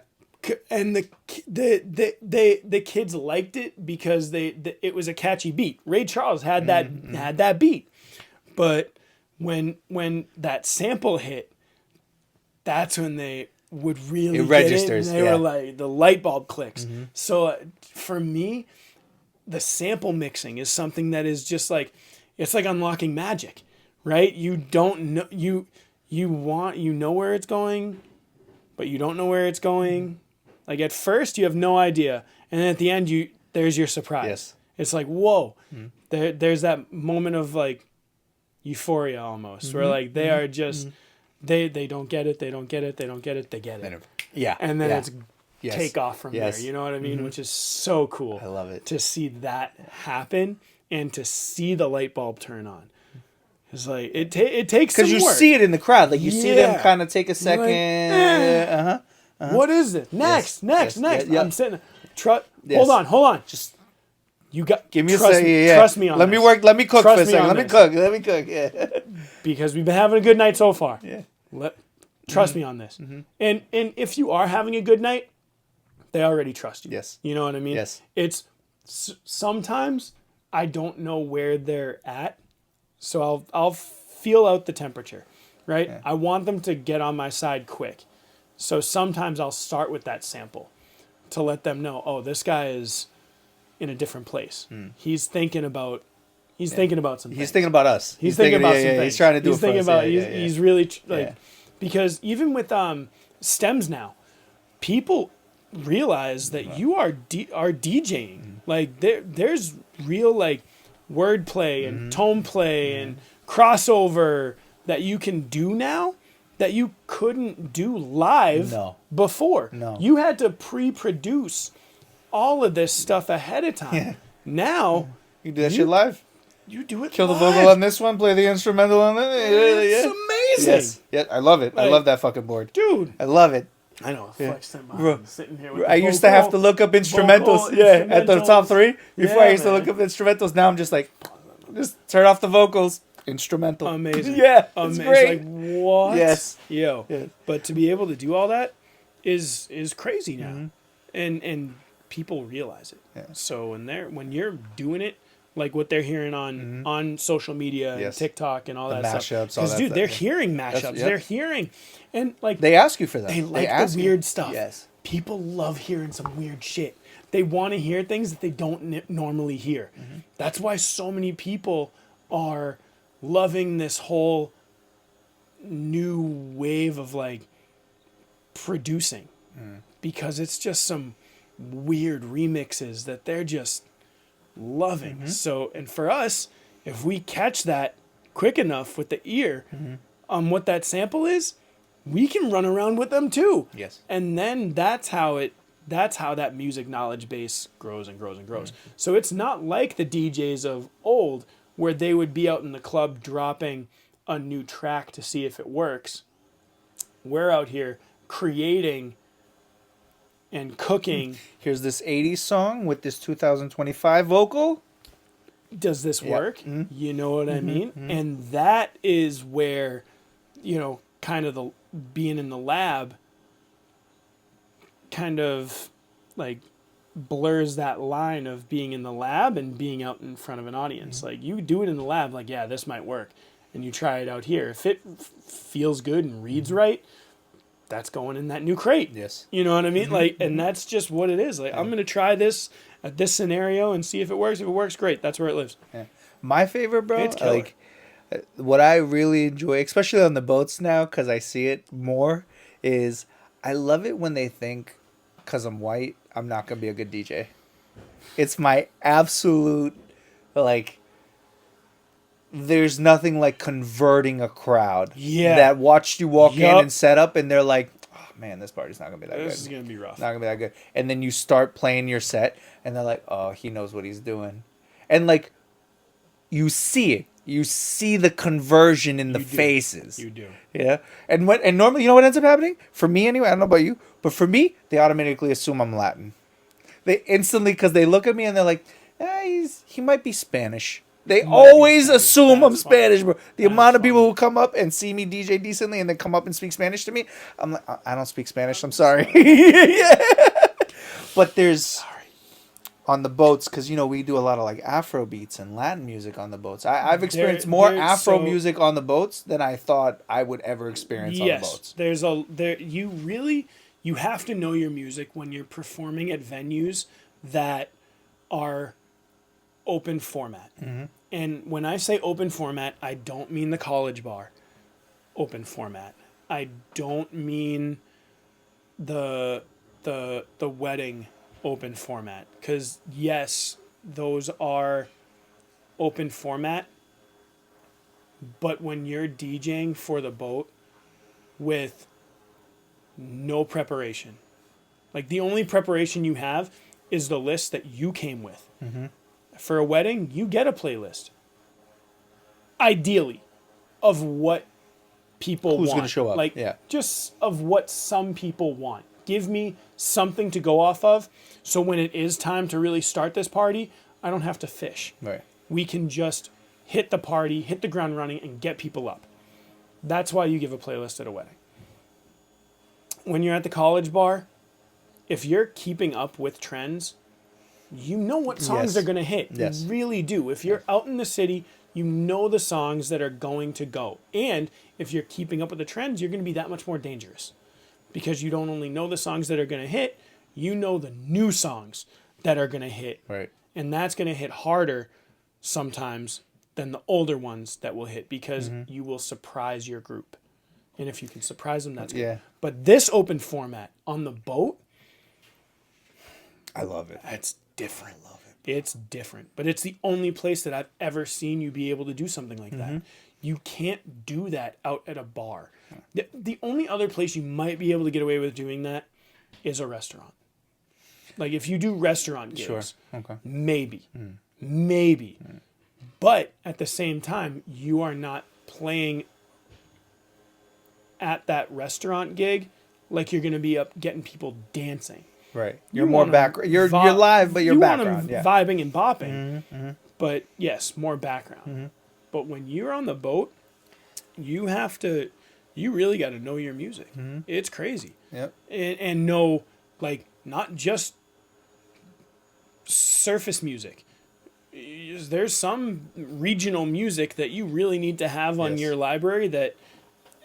And the kids liked it because it was a catchy beat. Ray Charles had that beat, but when that sample hit, that's when they would really It registers. They were like, the light bulb clicks. So for me, the sample mixing is something that is just like, it's like unlocking magic, right? You don't know you know where it's going, but you don't know where it's going. Like at first you have no idea, and then at the end there's your surprise. Yes. It's like, whoa. There's that moment of like euphoria almost, where like they are just they don't get it, they get it. Yeah. And then it's Yes. take off from there. You know what I mean? Which is so cool. I love it. To see that happen and to see the light bulb turn on. It's like it takes some Because you work. see it in the crowd, like you see them Yeah. kind of take a second. Like, What is it? Next. Yes. Yeah. I'm sitting. Hold on. Just You got. give me trust, a second. Yeah. Trust me on Let this. me work. Let me cook Trust for a me second. on Let me cook. Yeah. Because we've been having a good night so far. Yeah. Trust me on this. And if you are having a good night, they already trust you. Yes. You know what I mean? Yes. It's sometimes I don't know where they're at, so I'll feel out the temperature, right? Yeah. I want them to get on my side quick. So sometimes I'll start with that sample to let them know, oh, this guy is in a different place. He's thinking about some He's things. thinking about us. He's thinking about some things. He's trying to do he's it for thinking us. about Yeah, he's really like Yeah. because even with stems now, people realize that you are DJing. Like there's real like wordplay and tone play and crossover that you can do now that you couldn't do live before. No. You had to pre-produce all of this stuff ahead of time. Yeah. Now You do that shit live. you do it Kill the live. vocal on this one. Play the instrumental on that. It's amazing. Yes. Yeah. I love it. I Like, love that fucking board. Dude. I love it. I know. Flex them Bro, sitting here with I the used to have to vocal- look up instrumentals. vocal At the top instrumentals. three. Before Yeah, I used to man. look up instrumentals. Now I'm just like, just turn off the vocals. Instrumental. Amazing. Yeah. It's Amazing. great. It's like, what? Yes. Yo. Yes. But to be able to do all that is crazy now. And people realize it. Yeah. So when you're doing it, like what they're hearing on social media and Yes. TikTok and all The that mashups, stuff. all Because that dude, stuff, they're yeah. hearing mashups. Yep. They're hearing and like They ask you for that. they like ask the you. weird stuff. Yes. People love hearing some weird shit. They want to hear things that they don't normally hear. That's why so many people are loving this whole new wave of like producing because it's just some weird remixes that they're just loving. So, and for us, if we catch that quick enough with the ear on what that sample is, we can run around with them too. Yes. And then that's how that music knowledge base grows and grows and grows. So it's not like the DJs of old where they would be out in the club dropping a new track to see if it works. We're out here creating and cooking. Here's this 80s song with this 2025 vocal. Does this work? You know what I mean? Mm-hmm. And that is where, kind of the being in the lab kind of like blurs that line of being in the lab and being out in front of an audience. Like you do it in the lab, like, yeah, this might work. And you try it out here. If it feels good and reads right, that's going in that new crate. Yes. You know what I mean? Like, and that's just what it is. Like, I'm going to try this at this scenario and see if it works. If it works, great. That's where it lives. Yeah. My favorite, bro, It's killer. like what I really enjoy, especially on the boats now, because I see it more, is I love it when they think, because I'm white, I'm not going to be a good DJ. It's my absolute, like, there's nothing like converting a crowd that watched you walk in and set up, and they're like, oh, man, this party's not going to be that good. This is going to be rough. Not going to be that good. And then you start playing your set, and they're like, oh, he knows what he's doing. And, like, you see it. You see the conversion in the faces. You do. Yeah. And normally, you know what ends up happening? For me anyway, I don't know about you, but for me, they automatically assume I'm Latin. They instantly, because they look at me and they're like, he might be Spanish. They always assume I'm Spanish, bro. The amount of people who come up and see me DJ decently and then come up and speak Spanish to me, I'm like, I don't speak Spanish. I'm sorry. Yeah. But there's... on the boats, because we do a lot of like Afro beats and Latin music on the boats. I've experienced more Afro music on the boats than I thought I would ever experience on the boats. You have to know your music when you're performing at venues that are open format. And when I say open format, I don't mean the college bar open format. I don't mean the wedding open format, because yes, those are open format, but when you're DJing for the boat with no preparation, like the only preparation you have is the list that you came with. For a wedding, you get a playlist, ideally, of what people Who's want. going to show up? Like, just of what some people want. Give me something to go off of, so when it is time to really start this party, I don't have to fish. Right. We can just hit the party, hit the ground running, and get people up. That's why you give a playlist at a wedding. When you're at the college bar, if you're keeping up with trends, you know what songs are going to hit. Yes. You really do. If you're out in the city, you know the songs that are going to go. And if you're keeping up with the trends, you're going to be that much more dangerous. Because you don't only know the songs that are going to hit, you know the new songs that are going to hit. Right. And that's going to hit harder sometimes than the older ones that will hit, because you will surprise your group. And if you can surprise them, that's good. But this open format on the boat, I love it. It's different. I love it. It's different. But it's the only place that I've ever seen you be able to do something like that. You can't do that out at a bar. The only other place you might be able to get away with doing that is a restaurant. Like if you do restaurant gigs, maybe. But at the same time, you are not playing at that restaurant gig like you're going to be up getting people dancing. Right. You're more background. You're live, but you're background. Want them vibing and bopping. But yes, more background. But when you're on the boat, you really got to know your music. It's crazy. Yep. And know, like, not just surface music. There's some regional music that you really need to have on your library that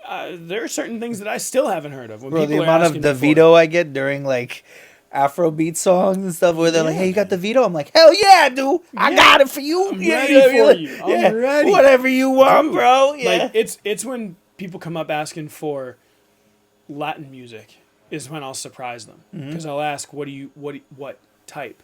there are certain things that I still haven't heard of. When Bro, people the are amount of asking the me for veto I get during like Afrobeat songs and stuff where they're like, "Hey, you got the veto?" I'm like, "Hell yeah, dude! I got it for you. I'm ready for you. I'm ready. Whatever you want, bro." Yeah. Like it's when people come up asking for Latin music is when I'll surprise them, because I'll ask, what type?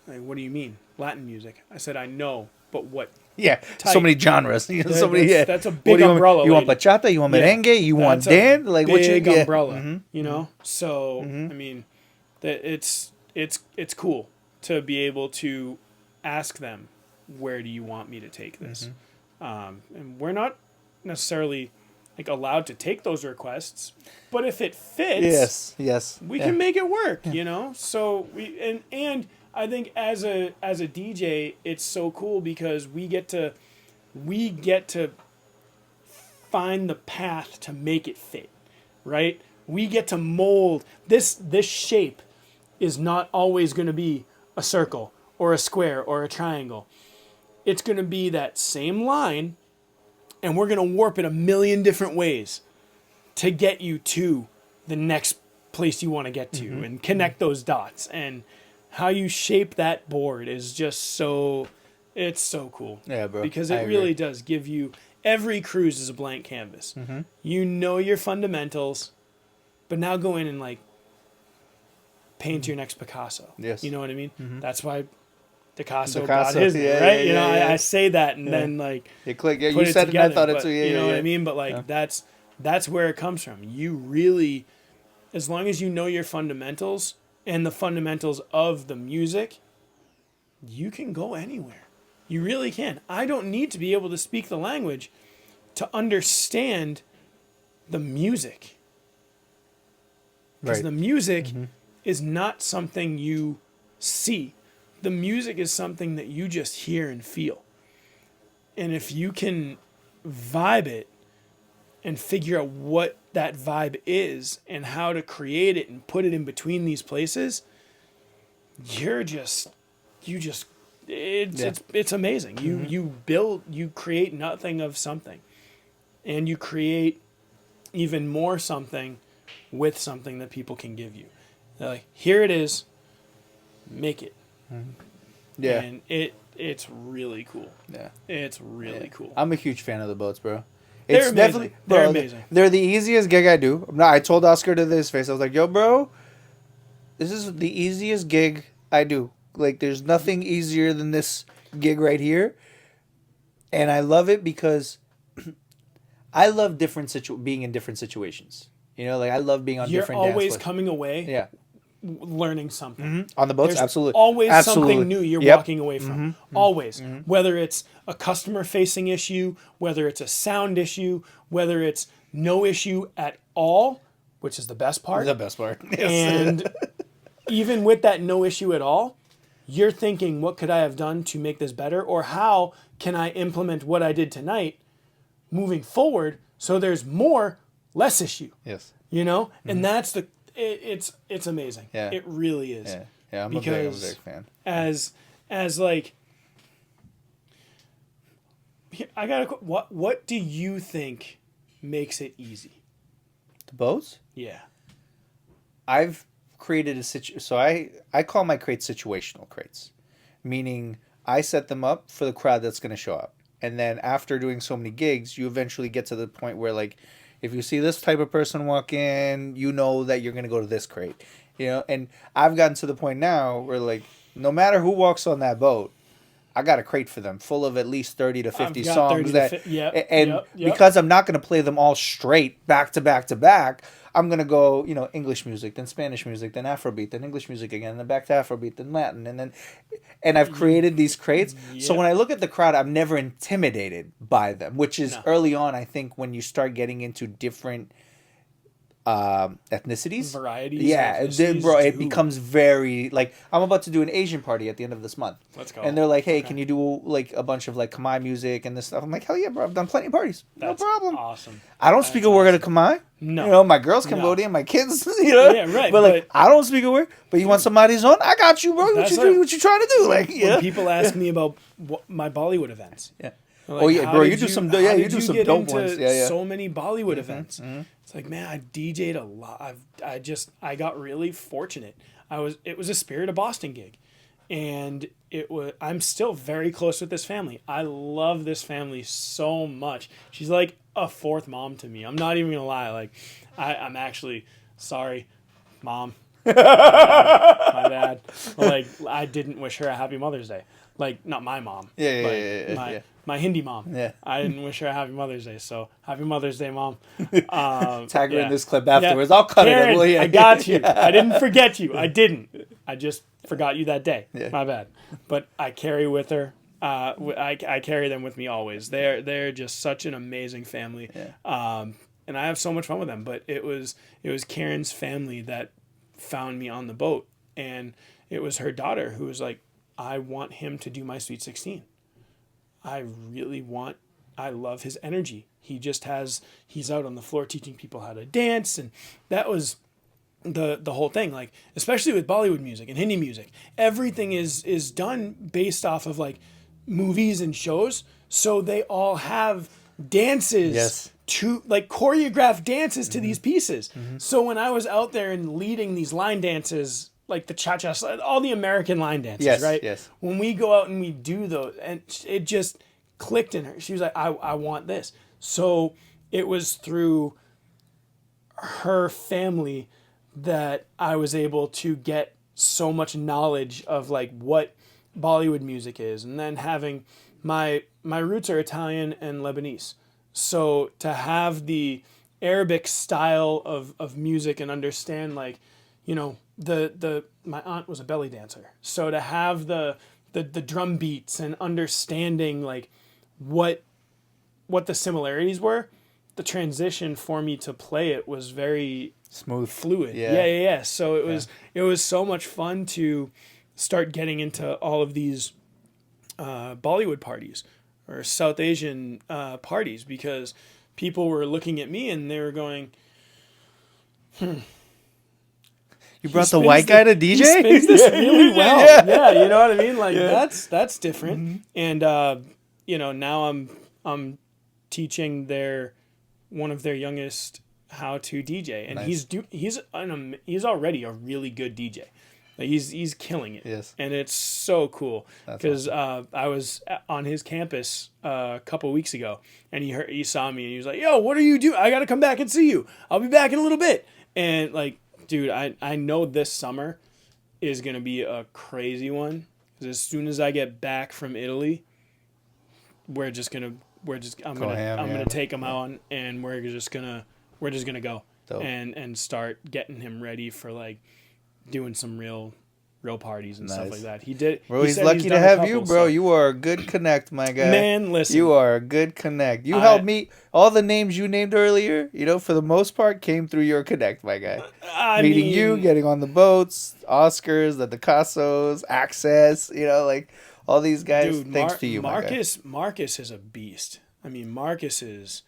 Like, what do you mean Latin music? I said, I know, but what Yeah, type? so many genres. So many. Yeah, That's a What big do you umbrella. Want? You want lady. bachata? You want Yeah, merengue? You want that's a dance? Like what you? big Yeah. umbrella, you know. So I mean, that it's cool to be able to ask them, where do you want me to take this? And we're not necessarily like allowed to take those requests, but if it fits, Yes. we can make it work, you know. So and I think as a DJ, it's so cool because we get to find the path to make it fit, right? We get to mold this shape is not always going to be a circle or a square or a triangle. It's going to be that same line, and we're going to warp it a million different ways to get you to the next place you want to get to and connect those dots. And how you shape that board is just it's so cool. Yeah, bro. Because I it really agree. does give you, every cruise is a blank canvas. You know your fundamentals, but now go in and like paint your next Picasso. Yes. You know what I mean? That's why Picasso Picasso, got his name, yeah, right? yeah, you know, yeah. I say that and then like You click. Yeah, put you it said it, and I together, thought it but, too. Yeah, you know yeah, what I mean? But like that's where it comes from. You really, as long as you know your fundamentals and the fundamentals of the music, you can go anywhere. You really can. I don't need to be able to speak the language to understand the music. Because Right. the music is not something you see. The music is something that you just hear and feel. And if you can vibe it and figure out what that vibe is and how to create it and put it in between these places, it's amazing. You create nothing of something, and you create even more something with something that people can give you. They're like, here it is, make it. Yeah. And it's really cool. Yeah. It's really cool. I'm a huge fan of the boats, bro. They're It's amazing. definitely They're bro, amazing. They're the easiest gig I do. I told Oscar to his face. I was like, "Yo, bro, this is the easiest gig I do. Like, there's nothing easier than this gig right here." And I love it because I love being in different situations. You know, like I love being on You're different dance always floors. coming away Yeah. learning something. On the boats, There's absolutely. always Absolutely. something new you're Yep. walking away from. Always. Whether it's a customer facing issue, whether it's a sound issue, whether it's no issue at all, which is the best part. The best part. Yes. And even with that no issue at all, you're thinking, what could I have done to make this better? Or how can I implement what I did tonight moving forward so there's less issue? Yes. You know? And that's it's amazing. Yeah. It really is. Yeah. Yeah. I'm a Because big fan. as like, I gotta. What do you think makes it easy? The boats? Yeah. I've created so I call my crates situational crates, meaning I set them up for the crowd that's going to show up. And then after doing so many gigs, you eventually get to the point where like if you see this type of person walk in, you know that you're going to go to this crate. You know, and I've gotten to the point now where like no matter who walks on that boat, I got a crate for them full of at least 30 to 50 I've got songs 30 to yep, and yep. because I'm not going to play them all straight back to back to back, I'm going to go, you know, English music, then Spanish music, then Afrobeat, then English music again, then back to Afrobeat, then Latin, and I've created these crates. So Yep. when I look at the crowd, I'm never intimidated by them, which is No. early on, I think, when you start getting into different ethnicities. Varieties. Yeah, ethnicities, bro, it dude. becomes very like I'm about to do an Asian party at the end of this month. Let's go. And they're like, "Hey, Okay. can you do like a bunch of like Khmer music and this stuff?" I'm like, "Hell yeah, bro! I've done plenty of parties. That's no problem. Awesome. I don't speak a word of Khmer. No. You know, my girl's No. Cambodian, my kids, you know. Yeah, right, But like, but- I don't speak a word. But you want somebody's on? I got you, bro. What That's you it. do? What you trying to do? Like, When yeah, people ask me about my Bollywood events. yeah. Like, Oh, yeah, how bro, did you do some- how yeah, you did do some get dope into ones. Yeah, yeah. So many Bollywood events. It's like, man, I DJ'd a lot. I got really fortunate. It was a Spirit of Boston gig, and I'm still very close with this family. I love this family so much. She's like a fourth mom to me. I'm not even gonna lie. Like, I'm actually sorry, mom. My bad. Like, I didn't wish her a happy Mother's Day. Like, not my mom. Yeah. My Hindi mom. Yeah. I didn't wish her a happy Mother's Day. So happy Mother's Day, mom. Tag her yeah. in this clip afterwards. I'll cut Karen, it. Well, yeah. I got you. I didn't forget you. I didn't. I just forgot you that day. Yeah. My bad. But I carry with her. I carry them with me always. They're just such an amazing family. Yeah. And I have so much fun with them. But it was Karen's family that found me on the boat, and it was her daughter who was like, I want him to do my Sweet 16. I love his energy. He's out on the floor teaching people how to dance, and that was the whole thing. Like, especially with Bollywood music and Hindi music, everything is done based off of like movies and shows. So they all have dances. Yes. To like choreographed dances to these pieces. So when I was out there and leading these line dances, like the cha-cha, all the American line dances, right? Yes. When we go out and we do those, and it just clicked in her. She was like, I want this. So it was through her family that I was able to get so much knowledge of like what Bollywood music is. And then having my roots are Italian and Lebanese. So to have the Arabic style of music and understand, like, you know, my aunt was a belly dancer. So to have the drum beats and understanding like what the similarities were, the transition for me to play it was very Smooth. fluid. Yeah. Yeah. So it was so much fun to start getting into all of these Bollywood parties or South Asian parties, because people were looking at me and they were going, You brought the white guy to DJ? He spins this really well. Yeah, you know what I mean? Like, that's different. And you know, now I'm teaching one of their youngest how to DJ, and Nice. he's already a really good DJ. Like, he's killing it. Yes. And it's so cool That's because I was on his campus a couple weeks ago, and he saw me and he was like, "Yo, what are you doing? I got to come back and see you. I'll be back in a little bit." And like, dude, I know this summer is gonna be a crazy one, because as soon as I get back from Italy, I'm gonna take him out, and we're just gonna go. Dope. and start getting him ready for like doing some real parties and stuff Nice. like that. He did. Bro, he he's said lucky to done a have couple, you, bro. so- You are a good connect, my guy. Man, listen. You are a good connect. You helped me. All the names you named earlier, you know, for the most part, came through your connect, my guy. Meeting you, getting on the boats, Oscars, the Dicassos, Access, you know, like all these guys. Dude, thanks to you, my guy. Marcus is a beast. I mean, Marcus's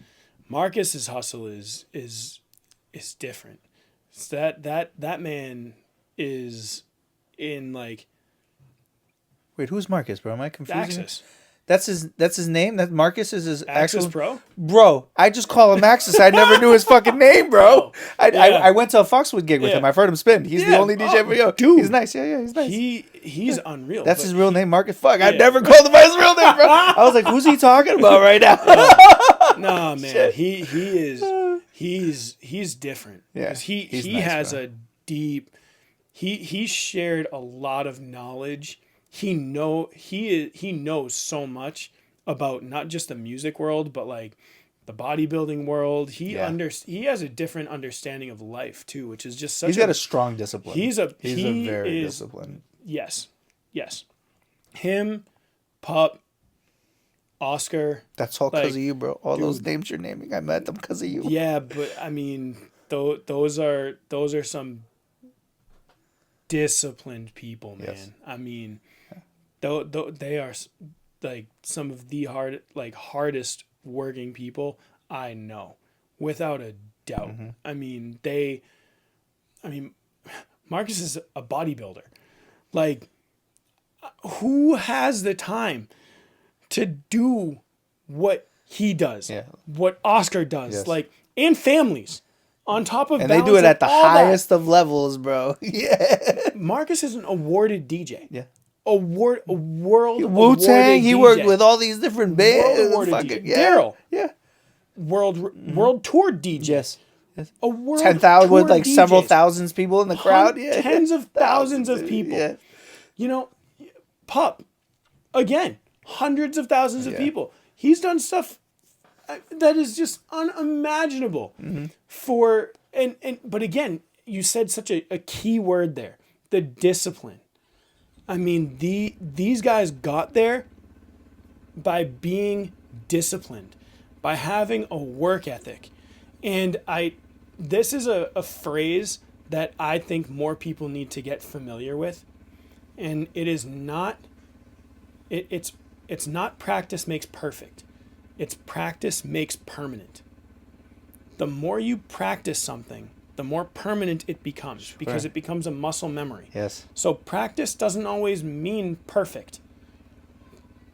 hustle is different. It's that man is in like Wait, who's Marcus, bro? Am I confusing? Axis. That's his name. That Marcus is his Axis actual Pro. Bro, I just call him Axis. I never knew his fucking name, bro. I went to a Foxwood gig with him. I've heard him spin. He's the only DJ for yo. Dude. He's nice. Yeah, he's nice. He's unreal. That's but his real name, Marcus. Fuck, I never called him by his real name, bro. I was like, who's he talking about right now? Nah, man. He's different. Yeah, Because he nice, has bro. a deep. He shared a lot of knowledge. He knows so much about not just the music world, but like the bodybuilding world. He has a different understanding of life too, which is just such. He's got a strong discipline. He's a very disciplined. Yes. Him, Pup, Oscar. That's all because like, of you, bro. All dude. those names you're naming, I met them because of you. Yeah, but I mean, those are some disciplined people, man. Yes. I mean, they are like some of the hardest working people I know, without a doubt. Mm-hmm. I mean, Marcus is a bodybuilder. Like, who has the time to do what he does? Yeah. What Oscar does? Yes. Like, and families. On top of And they do it balancing at the all that, highest of levels, bro. Yeah. Marcus is an awarded DJ. Yeah. A world Wu-Tang, he awarded worked DJ. with all these different bands. World awarded Fucking, DJ. yeah. Daryl. Yeah. world tour DJ. Yes. A world 10,000 with tour like several DJs. thousands people in the crowd. Yeah. Tens of thousands of people. Yeah. You know, Pup, again, hundreds of thousands of people. He's done stuff that is just unimaginable but again, you said such a key word there, the discipline. I mean, these guys got there by being disciplined, by having a work ethic. And this is a phrase that I think more people need to get familiar with. And it is not, it's not practice makes perfect. It's practice makes permanent. The more you practice something, the more permanent it becomes because it becomes a muscle memory. Yes. So practice doesn't always mean perfect,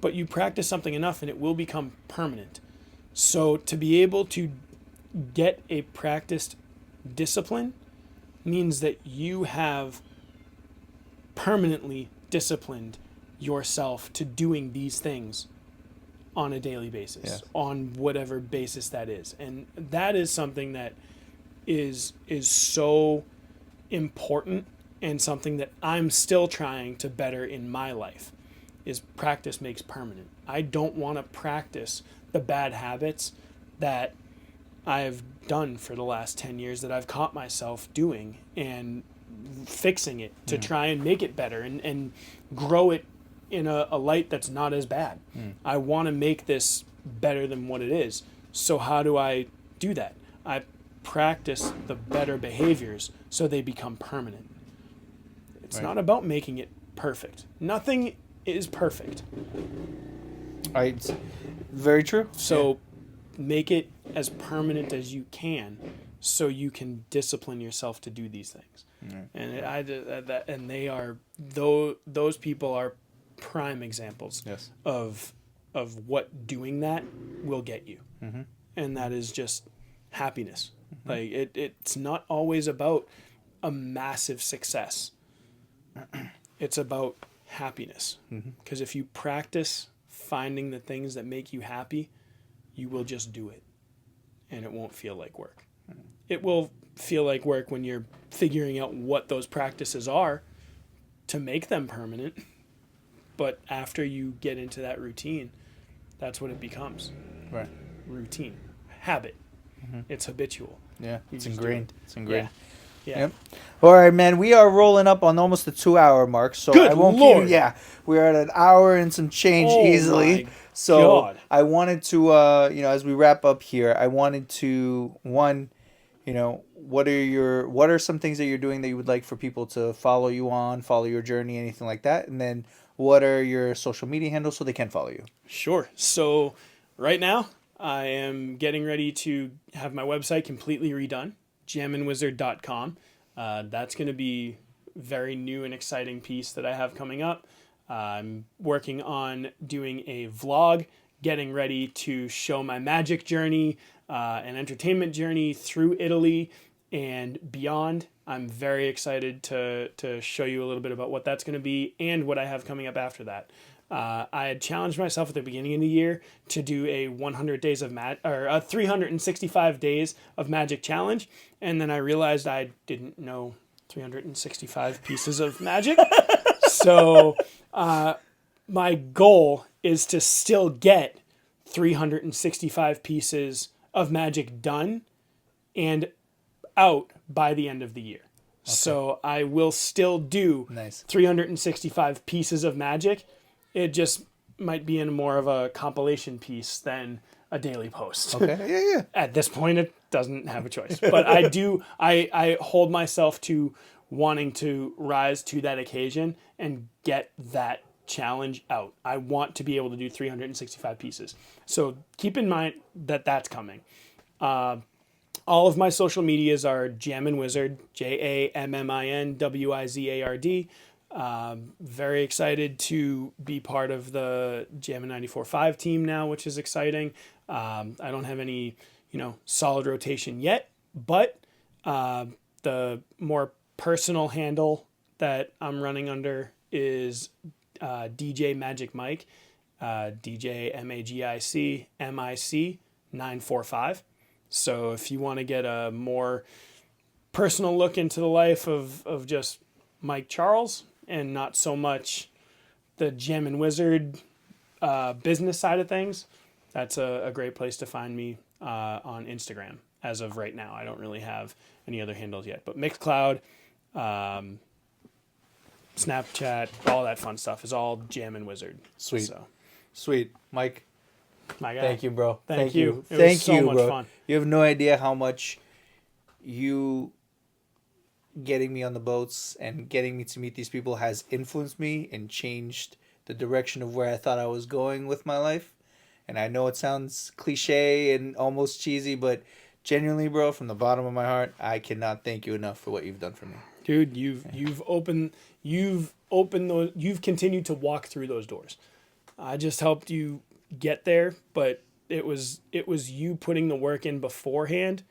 but you practice something enough and it will become permanent. So to be able to get a practiced discipline means that you have permanently disciplined yourself to doing these things on a daily basis, on whatever basis that is. And that is something that is so important and something that I'm still trying to better in my life is practice makes permanent. I don't want to practice the bad habits that I've done for the last 10 years that I've caught myself doing and fixing it to try and make it better and grow it in a light that's not as bad. I want to make this better than what it is. So how do I do that? I practice the better behaviors so they become permanent. It's not about making it perfect. Nothing is perfect. It's very true. So make it as permanent as you can so you can discipline yourself to do these things. And they are, those people are prime examples of what doing that will get you. And that is just happiness. Like it's not always about a massive success. It's about happiness. Because if you practice finding the things that make you happy, you will just do it. And it won't feel like work. It will feel like work when you're figuring out what those practices are to make them permanent. But after you get into that routine, that's what it becomes. Right. Routine. Habit. It's habitual. Yeah. It's ingrained. It's ingrained. Yeah. Yep. All right, man. We are rolling up on almost the 2-hour mark, so Good I won't Lord. keep. Yeah, we're at an hour and some change easily. My So God. I wanted to, as we wrap up here, I wanted to what are some things that you're doing that you would like for people to follow you on, follow your journey, anything like that, and then what are your social media handles so they can follow you? Sure. So right now, I am getting ready to have my website completely redone, jamminwizard.com. That's going to be a very new and exciting piece that I have coming up. I'm working on doing a vlog, getting ready to show my magic journey and entertainment journey through Italy and beyond. I'm very excited to show you a little bit about what that's going to be and what I have coming up after that. I had challenged myself at the beginning of the year to do a 100 days of a 365 days of magic challenge, and then I realized I didn't know 365 pieces of magic. So my goal is to still get 365 pieces of magic done and out by the end of the year. Okay. So I will still do 365 pieces of magic. It just might be in more of a compilation piece than a daily post. Okay. Yeah. At this point, it doesn't have a choice. But I hold myself to wanting to rise to that occasion and get that challenge out. I want to be able to do 365 pieces. So keep in mind that that's coming. All of my social medias are Jammin Wizard, JAMMINWIZARD. Very excited to be part of the Jammin 94.5 team now, which is exciting. I don't have any, solid rotation yet, but the more personal handle that I'm running under is DJ Magic Mike, DJ MAGIC MIC 945. So if you want to get a more personal look into the life of just Mike Charles and not so much the Jammin Wizard business side of things, that's a great place to find me on Instagram as of right now. I don't really have any other handles yet, but Mixcloud, Snapchat, all that fun stuff is all Jammin Wizard. Sweet. So, Sweet. Mike, my guy. thank you, bro. Thank you. It was Thank so you, much bro. fun. You have no idea how much you getting me on the boats and getting me to meet these people has influenced me and changed the direction of where I thought I was going with my life. And I know it sounds cliche and almost cheesy, but genuinely, bro, from the bottom of my heart, I cannot thank you enough for what you've done for me. Dude, you've opened those, you've continued to walk through those doors. I just helped you get there, but it was you putting the work in beforehand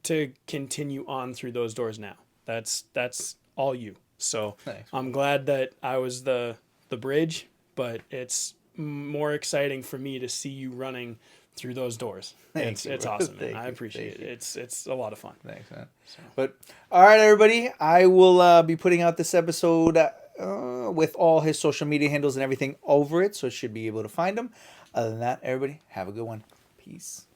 to continue on through those doors now. That's all you. So Thanks. I'm glad that I was the bridge, but it's more exciting for me to see you running through those doors. Thank you, It's bro. awesome, man. Thank I you. appreciate Thank it. you. It's a lot of fun. Thanks, man. But all right, everybody, I will be putting out this episode with all his social media handles and everything over it, so you should be able to find him. Other than that, everybody, have a good one. Peace.